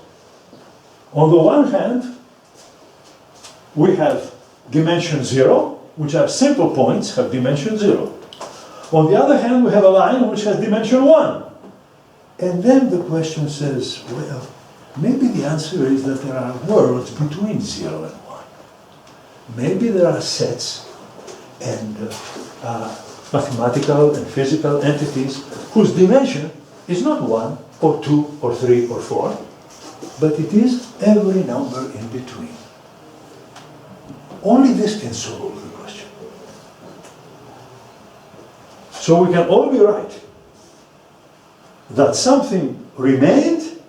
on the one hand, we have dimension 0, which have simple points, have dimension 0. On the other hand, we have a line which has dimension 1. And then the question says, well, maybe the answer is that there are worlds between 0 and 1. Maybe there are sets and mathematical and physical entities whose dimension is not 1 or 2 or 3 or 4, but it is every number in between. Only this can solve the question. So we can all be right that something remained,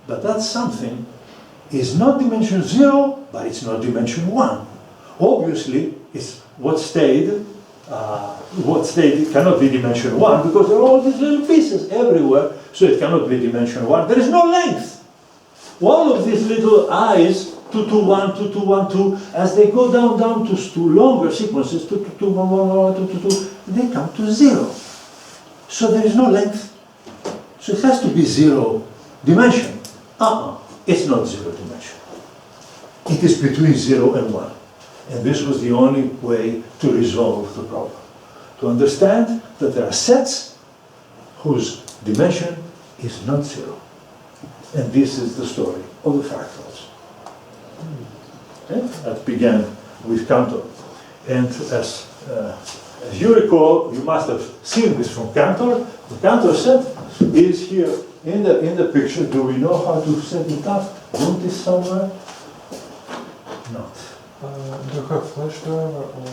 but that something is not dimension 0, but it's not dimension 1. Obviously, it's what stayed it cannot be dimension 1 because there are all these little pieces everywhere, so it cannot be dimension 1. There is no length. All of these little i's, 2, 2, 1, 2, 2, 1, 2, as they go down to longer sequences, 2, 2, 2, 1, 1, 1, 2, 2, 2, they come to 0. So there is no length. So it has to be 0 dimension. It's not 0 dimension. It is between 0 and 1. And this was the only way to resolve the problem. To understand that there are sets whose dimension is not 0. And this is the story of the fractals. Okay? That began with Cantor. And as you recall, you must have seen this from Cantor. The Cantor set is here in the picture. Do we know how to set it up? Bountis somewhere? Not. Do you have flash driver or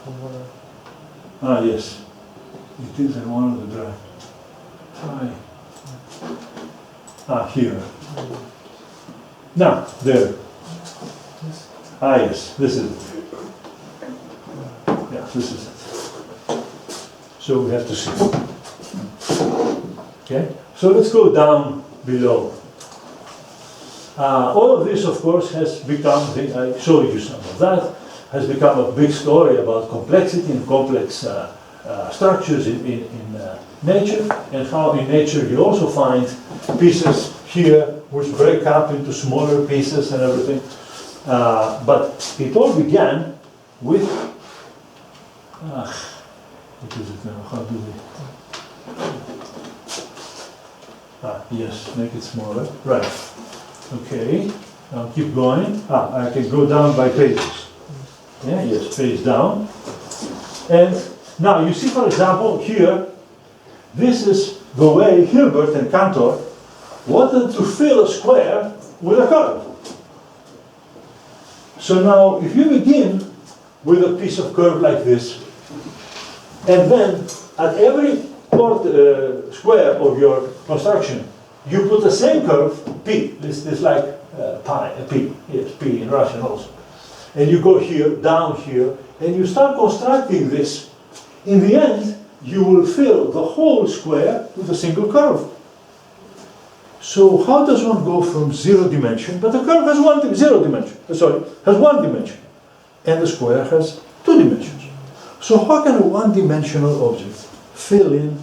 somewhere? Yes. It is in one of the drive. Here. Now, there. Yes, this is it. Yeah, this is it. So we have to see. Okay? So let's go down below. All of this, of course, has become, I showed you some of that, has become a big story about complexity and complex structures in nature, and how in nature you also find pieces here which break up into smaller pieces and everything. But it all began with, what is it now? How do we? Yes, make it smaller. Right. Okay. I'll keep going. I can go down by pages. Yeah, yes, page down. And now you see, for example, here, this is the way Hilbert and Cantor wanted to fill a square with a curve. So now, if you begin with a piece of curve like this, and then at every square of your construction, you put the same curve, P, this is like pi, P, yes, P in Russian also. And you go here, down here, and you start constructing this. In the end, you will fill the whole square with a single curve. So how does one go from 0 dimension, but the curve has has one dimension, and the square has 2 dimensions. So how can a one-dimensional object fill in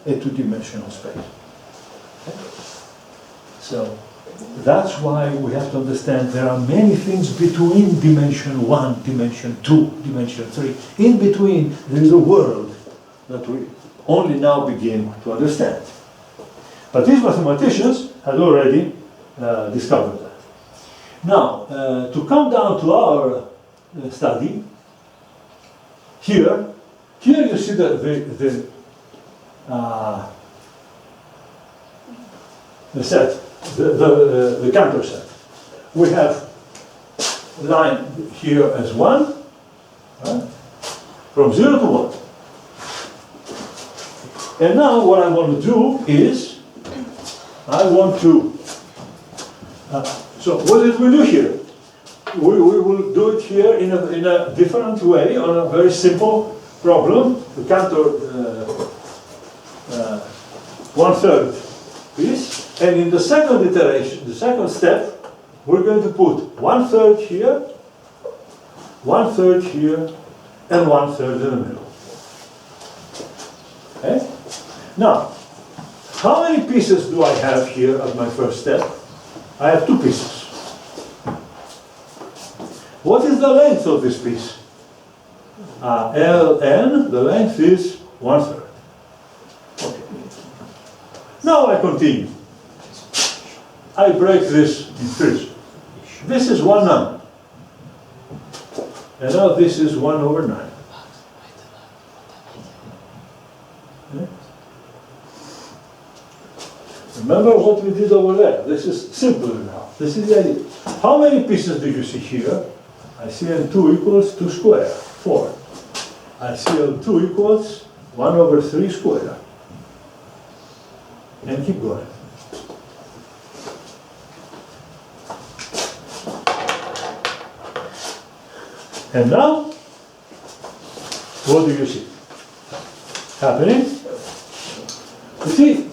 a two-dimensional space? Okay. So that's why we have to understand there are many things between dimension 1, dimension 2, dimension 3. In between, there is a world that we only now begin to understand. But these mathematicians had already discovered that. Now, to come down to our study, here you see the set, the Cantor set. We have line here as 1, right? From 0 to 1. And now what I want to do is, I want to, so what did we do here? We will do it here in a different way, on a very simple problem. The Cantor 1/3 piece. And in the second iteration, the second step, we're going to put 1/3 here, 1/3 here, and 1/3 in the middle. Okay? Now, how many pieces do I have here at my first step? I have 2 pieces. What is the length of this piece? Ln, the length is 1/3. Okay. Now I continue. I break this in 3. This is 1/9. And now this is 1/9. Okay. Remember what we did over there. This is simpler now. This is the idea. How many pieces do you see here? I see L2 equals 2 square, 4. I see L2 equals 1/3 square. And keep going. And now, what do you see happening? You see,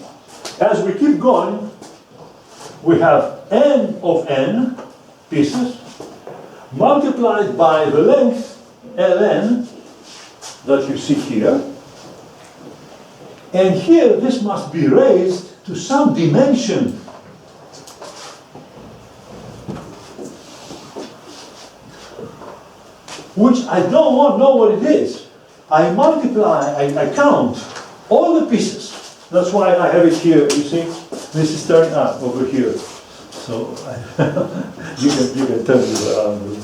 as we keep going, we have n of n pieces multiplied by the length ln that you see here. And here, this must be raised to some dimension. Which I don't know what it is. I multiply, I count all the pieces. That's why I have it here, you see. This is turned up over here. So you can turn this around.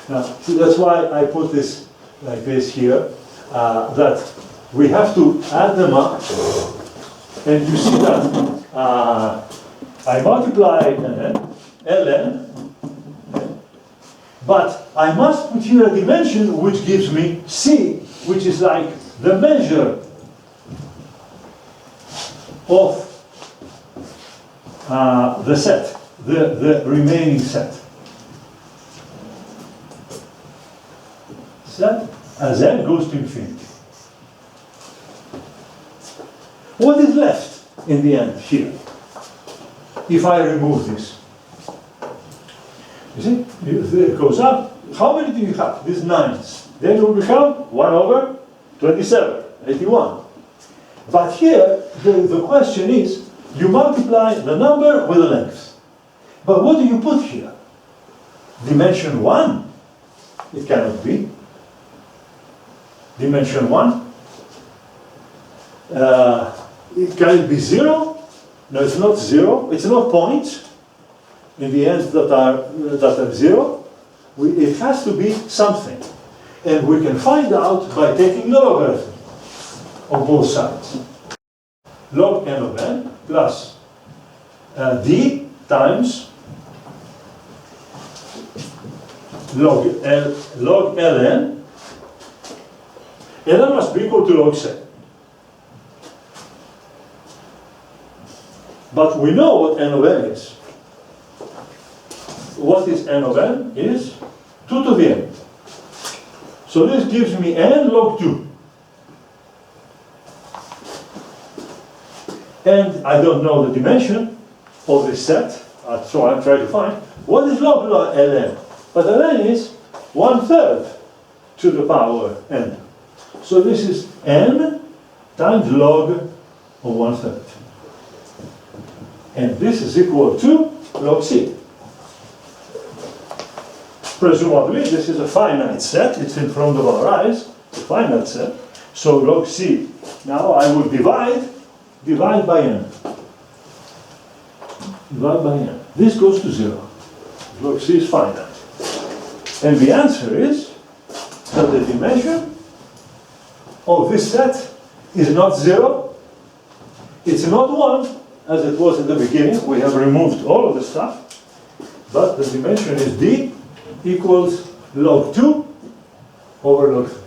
Now, see, that's why I put this like this here, that we have to add them up. And you see that I multiply ln, but I must put here a dimension which gives me c, which is like the measure of the set, the remaining set. Set as n goes to infinity. What is left in the end here? If I remove this, You see, it goes up. How many do you have? These 9s. Then it will become 1 over 27, 81. But here, the question is, you multiply the number with the length. But what do you put here? Dimension 1? It cannot be. Dimension 1? Can it be 0? No, it's not 0. It's not points in the ends that are 0. It has to be something. And we can find out by taking the logarithm of both sides. Log n of n plus d times log ln, and that must be equal to log c. But we know what n of n is. What is n of n? Is 2 to the n. So this gives me n log 2. And I don't know the dimension of this set, so I'm trying to find what is log ln. But ln is 1/3 to the power n. So this is n times log of 1/3. And this is equal to log c. Presumably, this is a finite set. It's in front of our eyes, a finite set. So log c. Now I will divide by n. Divide by n. This goes to 0. Log c is finite. And the answer is that the dimension of this set is not 0. It's not 1, as it was in the beginning. We have removed all of the stuff. But the dimension is d equals log 2 over log 3.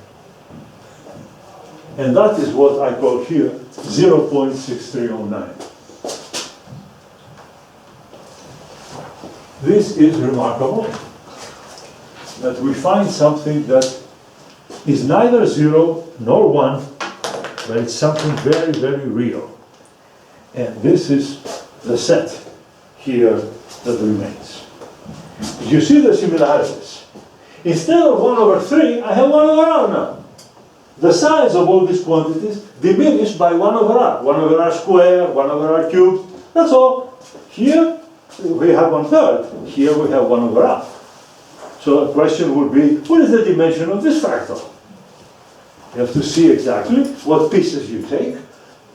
And that is what I call here 0.6309. This is remarkable, that we find something that is neither 0 nor 1, but it's something very, very real. And this is the set here that remains. You see the similarities. Instead of 1 over 3, I have 1 over r now. The size of all these quantities diminished by 1 over r. 1 over r squared, 1 over r cubed. That's all. Here we have 1/3. Here we have 1 over r. So the question would be, what is the dimension of this fractal? You have to see exactly what pieces you take,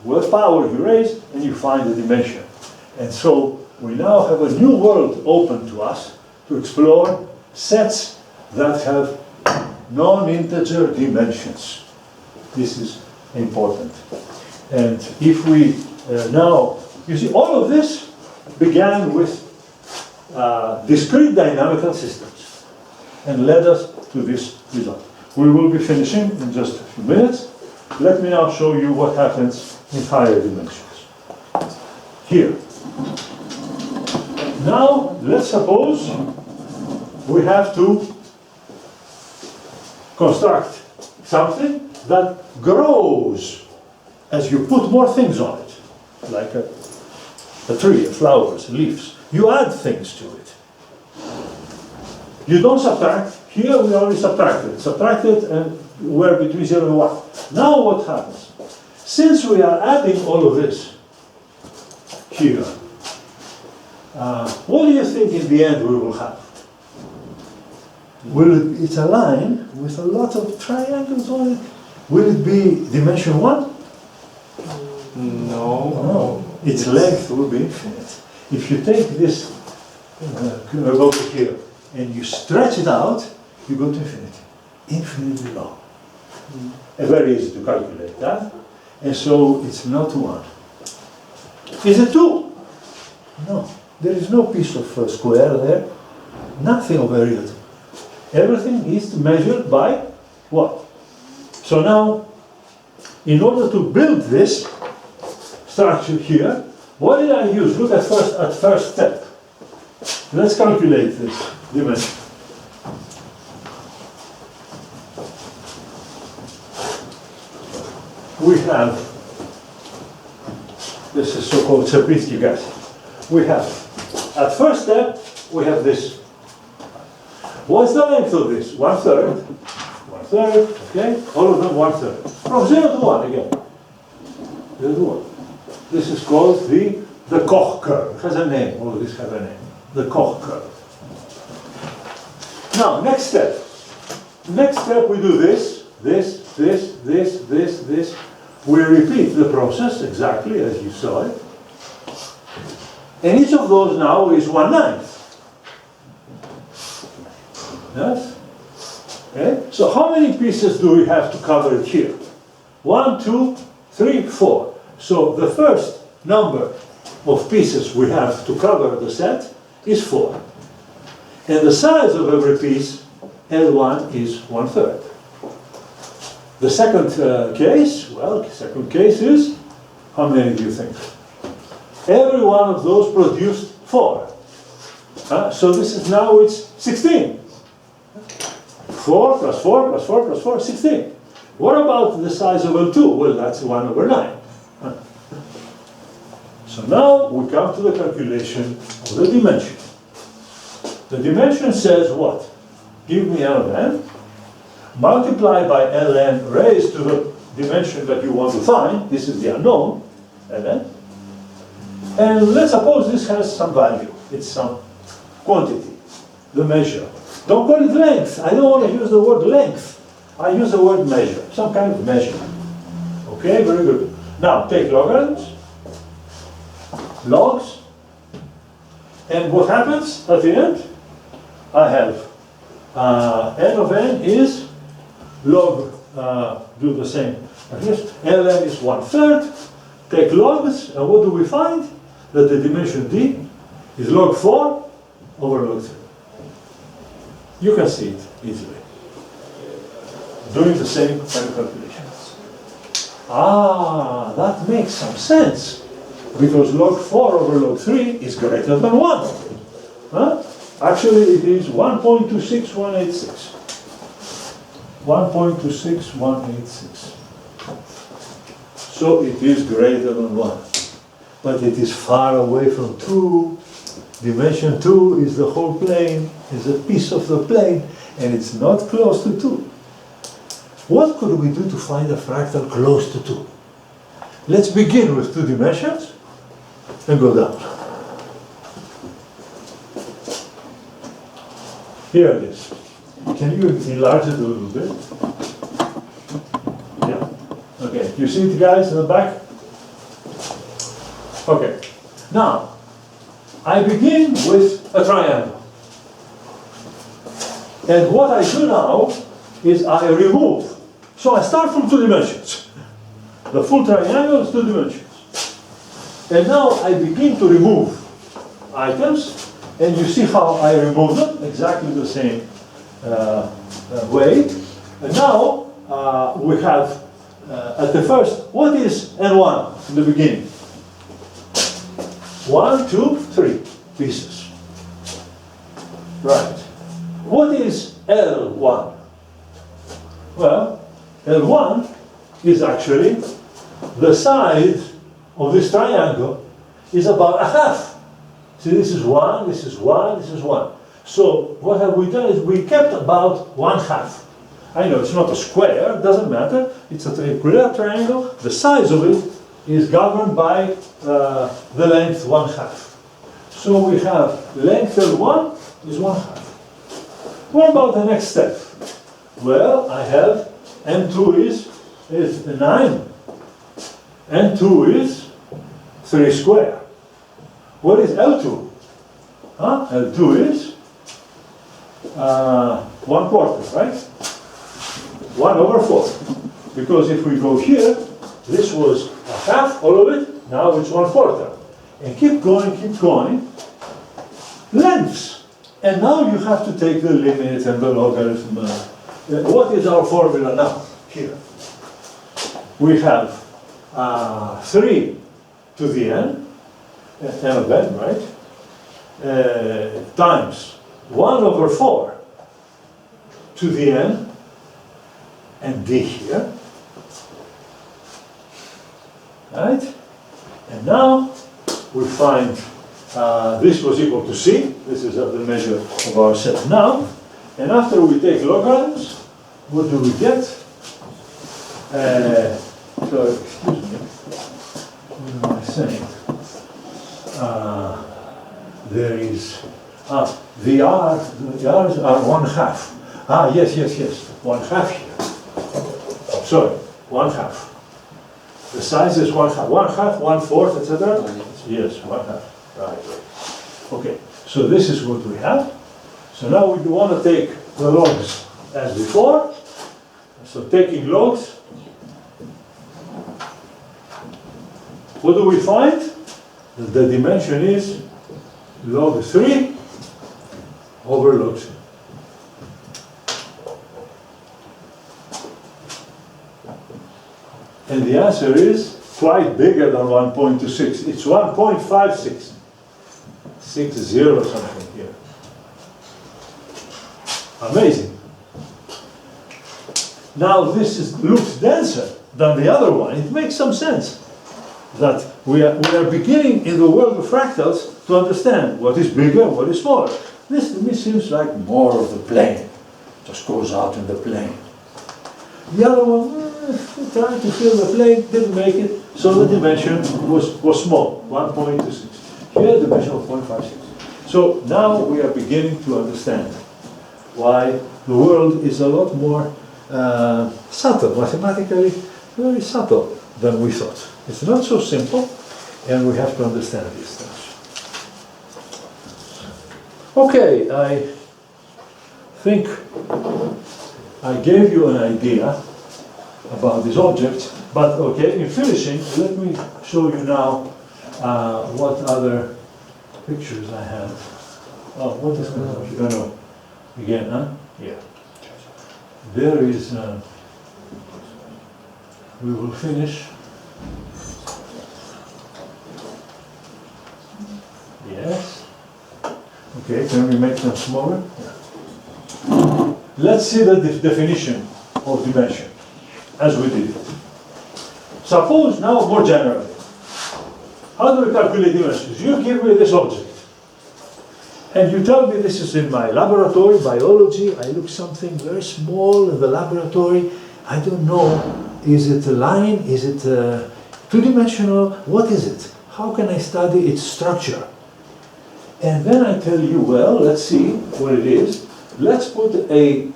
what power you raise, and you find the dimension. And so we now have a new world open to us to explore sets that have non-integer dimensions. This is important. And if we now, you see, all of this began with discrete dynamical systems and led us to this result. We will be finishing in just a few minutes. Let me now show you what happens in higher dimensions. Here. Now, let's suppose we have to construct something that grows as you put more things on it, like a tree, flowers, leaves. You add things to it. You don't subtract. Here we only subtracted. Subtracted and we're between 0 and 1. Now what happens? Since we are adding all of this here, what do you think in the end we will have? It's a line with a lot of triangles on it. Will it be dimension 1? No. Its length will be infinite. If you take this over here and you stretch it out, you go to infinity. Infinitely long. Very easy to calculate that. And so it's not 1. Is it 2? No. There is no piece of square there. Nothing of area. Everything is measured by what? So now, in order to build this structure here, what did I use? Look at first step. Let's calculate this dimension. We have, this is so-called Sierpinski gas. We have, at first step, we have this What's the length of this? 1/3. 1/3, okay? All of them 1/3. From 0 to 1 again. 0 to 1. This is called the Koch curve. It has a name. All of these have a name. The Koch curve. Now, next step. Next step, we do this, this, this, this, this, this. We repeat the process exactly as you saw it. And each of those now is 1/9. Yes? Okay? So how many pieces do we have to cover it here? 1, 2, 3, 4. So the first number of pieces we have to cover the set is 4. And the size of every piece, L1, is 1/3. The second case, well, second case is, how many do you think? Every one of those produced 4. So this is now, it's 16. 4 plus 4 plus 4 plus 4, 16. What about the size of L2? Well, that's 1/9. So now we come to the calculation of the dimension. The dimension says what? Give me n of n, multiply by ln raised to the dimension that you want to find. This is the unknown, ln. And let's suppose this has some value. It's some quantity, the measure. Don't call it length. I don't want to use the word length. I use the word measure, some kind of measure. Okay, very good. Now take logarithms, logs, and what happens at the end? I have n of n is log, do the same like this, ln is 1/3, take logs, and what do we find? That the dimension d is log 4 over log 3. You can see it easily. Doing the same kind of calculations. Ah, that makes some sense. Because log 4 over log 3 is greater than 1. Huh? Actually, it is 1.26186. 1.26186. So it is greater than 1. But it is far away from 2. Dimension 2 is the whole plane, is a piece of the plane, and it's not close to 2. What could we do to find a fractal close to 2? Let's begin with 2 dimensions and go down. Here it is. Can you enlarge it a little bit? Yeah. Okay. You see it, guys, in the back? Okay. Now, I begin with a triangle. And what I do now is I remove. So I start from 2 dimensions. The full triangle is 2 dimensions. And now I begin to remove items. And you see how I remove them, exactly the same way. And now we have, at the first, what is N1 in the beginning? 1, 2, 3 pieces. Right. What is L1? Well, L1 is actually the size of this triangle is about 1/2. See, this is 1, this is 1, this is 1. So what have we done is we kept about 1/2. I know it's not a square, doesn't matter. It's a triangular triangle. The size of it is governed by the length 1/2. So we have length L1 is 1/2. What about the next step? Well, I have N2 is 9. N2 is 3 square. What is L2? L2 is 1/4, right? 1/4. Because if we go here, this was 1/2, all of it, now it's 1/4. And keep going. Lengths. And now you have to take the limit and the logarithm. What is our formula now? Here. We have 3 to the n, n of n, right? Times 1/4 to the n, and d here. Right? And now we find this was equal to c. This is the measure of our set now. And after we take logarithms, what do we get? So, excuse me, what am I saying? There is, the r's are 1/2. Yes, 1/2 here. Sorry, 1/2. The size is 1/2, 1/2, 1/4, etc. Yes, 1/2. Right. Okay. So this is what we have. So now we want to take the logs as before. So taking logs, what do we find? The dimension is log 3 over log 3. And the answer is quite bigger than 1.26. It's 1.56. 60 something here. Amazing. Now this looks denser than the other one. It makes some sense that we are beginning in the world of fractals to understand what is bigger, what is smaller. This to me seems like more of the plane. Just goes out in the plane. The other one, trying to fill the plane, didn't make it, so the dimension was small, 1.26. Here the dimension of 0.56. So now we are beginning to understand why the world is a lot more subtle, mathematically very subtle than we thought. It's not so simple, and we have to understand these things. Okay, I think I gave you an idea about this object, but okay, in finishing, let me show you now what other pictures I have. Oh, what is going on? Oh, no. Again, huh? Yeah. There is, we will finish. Yes. Okay, can we make them smaller? Yeah. Let's see the definition of dimension as we did it. Suppose now more generally, how do we calculate dimensions? You give me this object, and you tell me this is in my laboratory, biology. I look something very small in the laboratory. I don't know, is it a line? Is it two-dimensional? What is it? How can I study its structure? And then I tell you, well, let's see what it is. Let's put a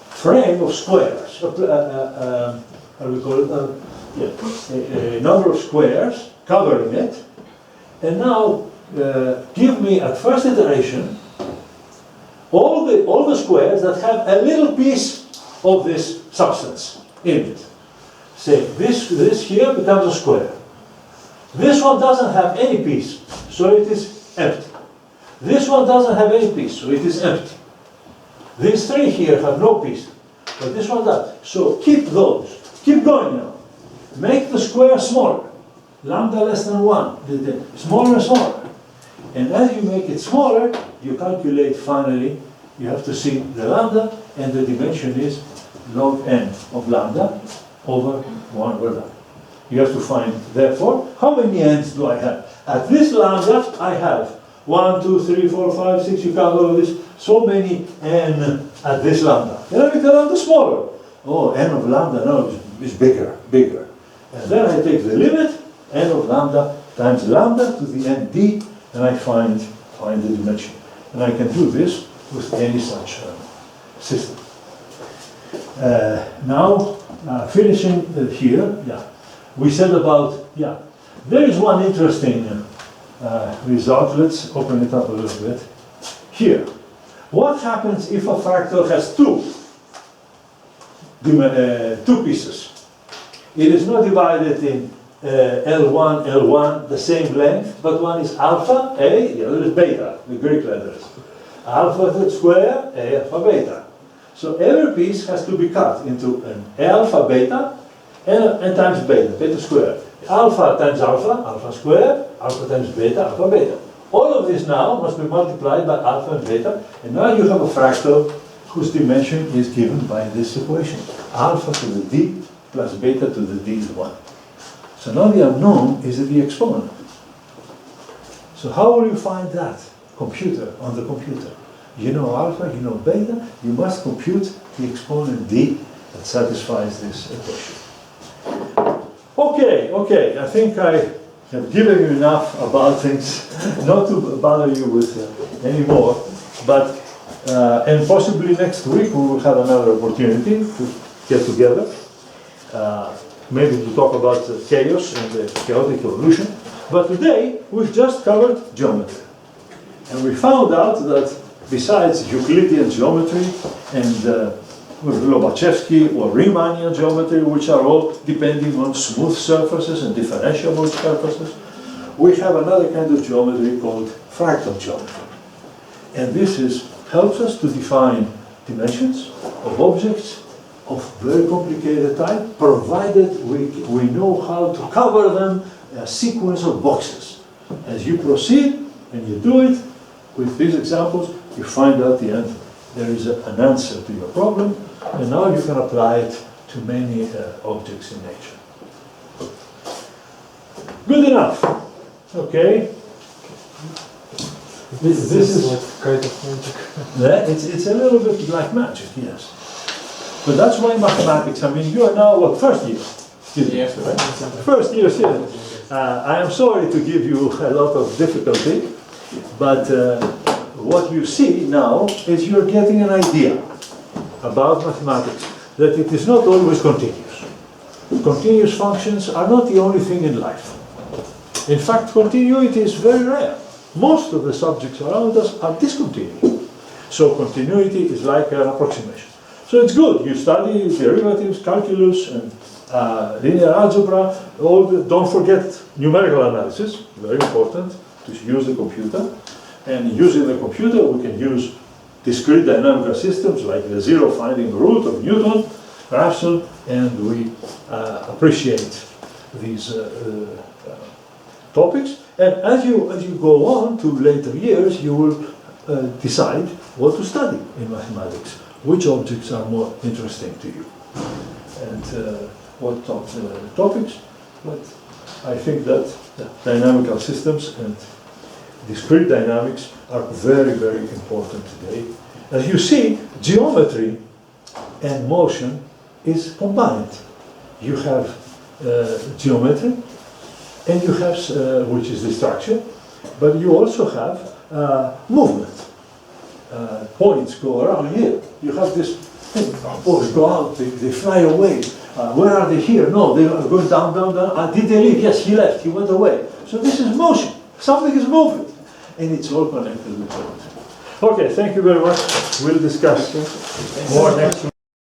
frame of squares, how do we call it? A number of squares covering it. And now give me at first iteration all the squares that have a little piece of this substance in it. Say this here becomes a square. This one doesn't have any piece, so it is empty. This one doesn't have any piece, so it is empty. These three here have no piece, but this one does. So keep those. Keep going now. Make the square smaller. Lambda less than 1. Smaller and smaller. And as you make it smaller, you calculate finally, you have to see the lambda, and the dimension is log n of lambda over 1 over lambda. You have to find, therefore, how many n's do I have? At this lambda, I have 1, 2, 3, 4, 5, 6, you count all of this, so many n at this lambda. Then I make the lambda smaller. Oh, n of lambda now is bigger. And then I take the limit, n of lambda times lambda to the nd, and I find the dimension. And I can do this with any such system. Now, finishing here, we said about, there is one interesting result. Let's open it up a little bit. Here, what happens if a fractal has two pieces? It is not divided in L1, the same length, but one is alpha, A, the other is beta, the Greek letters. Alpha square, A alpha beta. So every piece has to be cut into an alpha beta and times beta square. Alpha times alpha, alpha square, alpha times beta, alpha beta. All of this now must be multiplied by alpha and beta, and now you have a fractal whose dimension is given by this equation. Alpha to the d plus beta to the d is 1. So now the unknown is the exponent. So how will you find that on the computer? you know alpha, you know beta, you must compute the exponent d that satisfies this equation. Okay, I think I have given you enough about things, not to bother you with any more, but, and possibly next week we will have another opportunity to get together, maybe to talk about chaos and the chaotic evolution. But today we've just covered geometry. And we found out that besides Euclidean geometry and Lobachevsky or Riemannian geometry, which are all depending on smooth surfaces and differentiable surfaces, we have another kind of geometry called fractal geometry. And this helps us to define dimensions of objects of very complicated type, provided we know how to cover them in a sequence of boxes. As you proceed and you do it with these examples, you find out the end there is an answer to your problem, and now you can apply it to many objects in nature. Good enough. Okay. This is like kind of magic. yeah, it's a little bit like magic, yes. But that's why mathematics. I mean, you are now what, first year? Yes, right. First year student. I am sorry to give you a lot of difficulty, but what you see now is you're getting an idea about mathematics, that it is not always continuous. Continuous functions are not the only thing in life. In fact, continuity is very rare. Most of the subjects around us are discontinuous. So continuity is like an approximation. So it's good. You study derivatives, calculus, and linear algebra. Don't forget numerical analysis, very important, to use the computer. And using the computer, we can use discrete dynamical systems like the zero finding root of Newton, Raphson, and we appreciate these topics. And as you go on to later years, you will decide what to study in mathematics, which objects are more interesting to you, and what topics. But I think that dynamical systems and discrete dynamics are very, very important today. As you see, geometry and motion is combined. You have geometry, and you have, which is the structure, but you also have movement. Points go around here. You have this thing, oh, go out, they fly away. Where are they here? No, they are going down, down, down. Did they leave? Yes, he left, he went away. So this is motion. Something is moving. And it's all connected with geometry. Okay, thank you very much. We'll discuss more next week.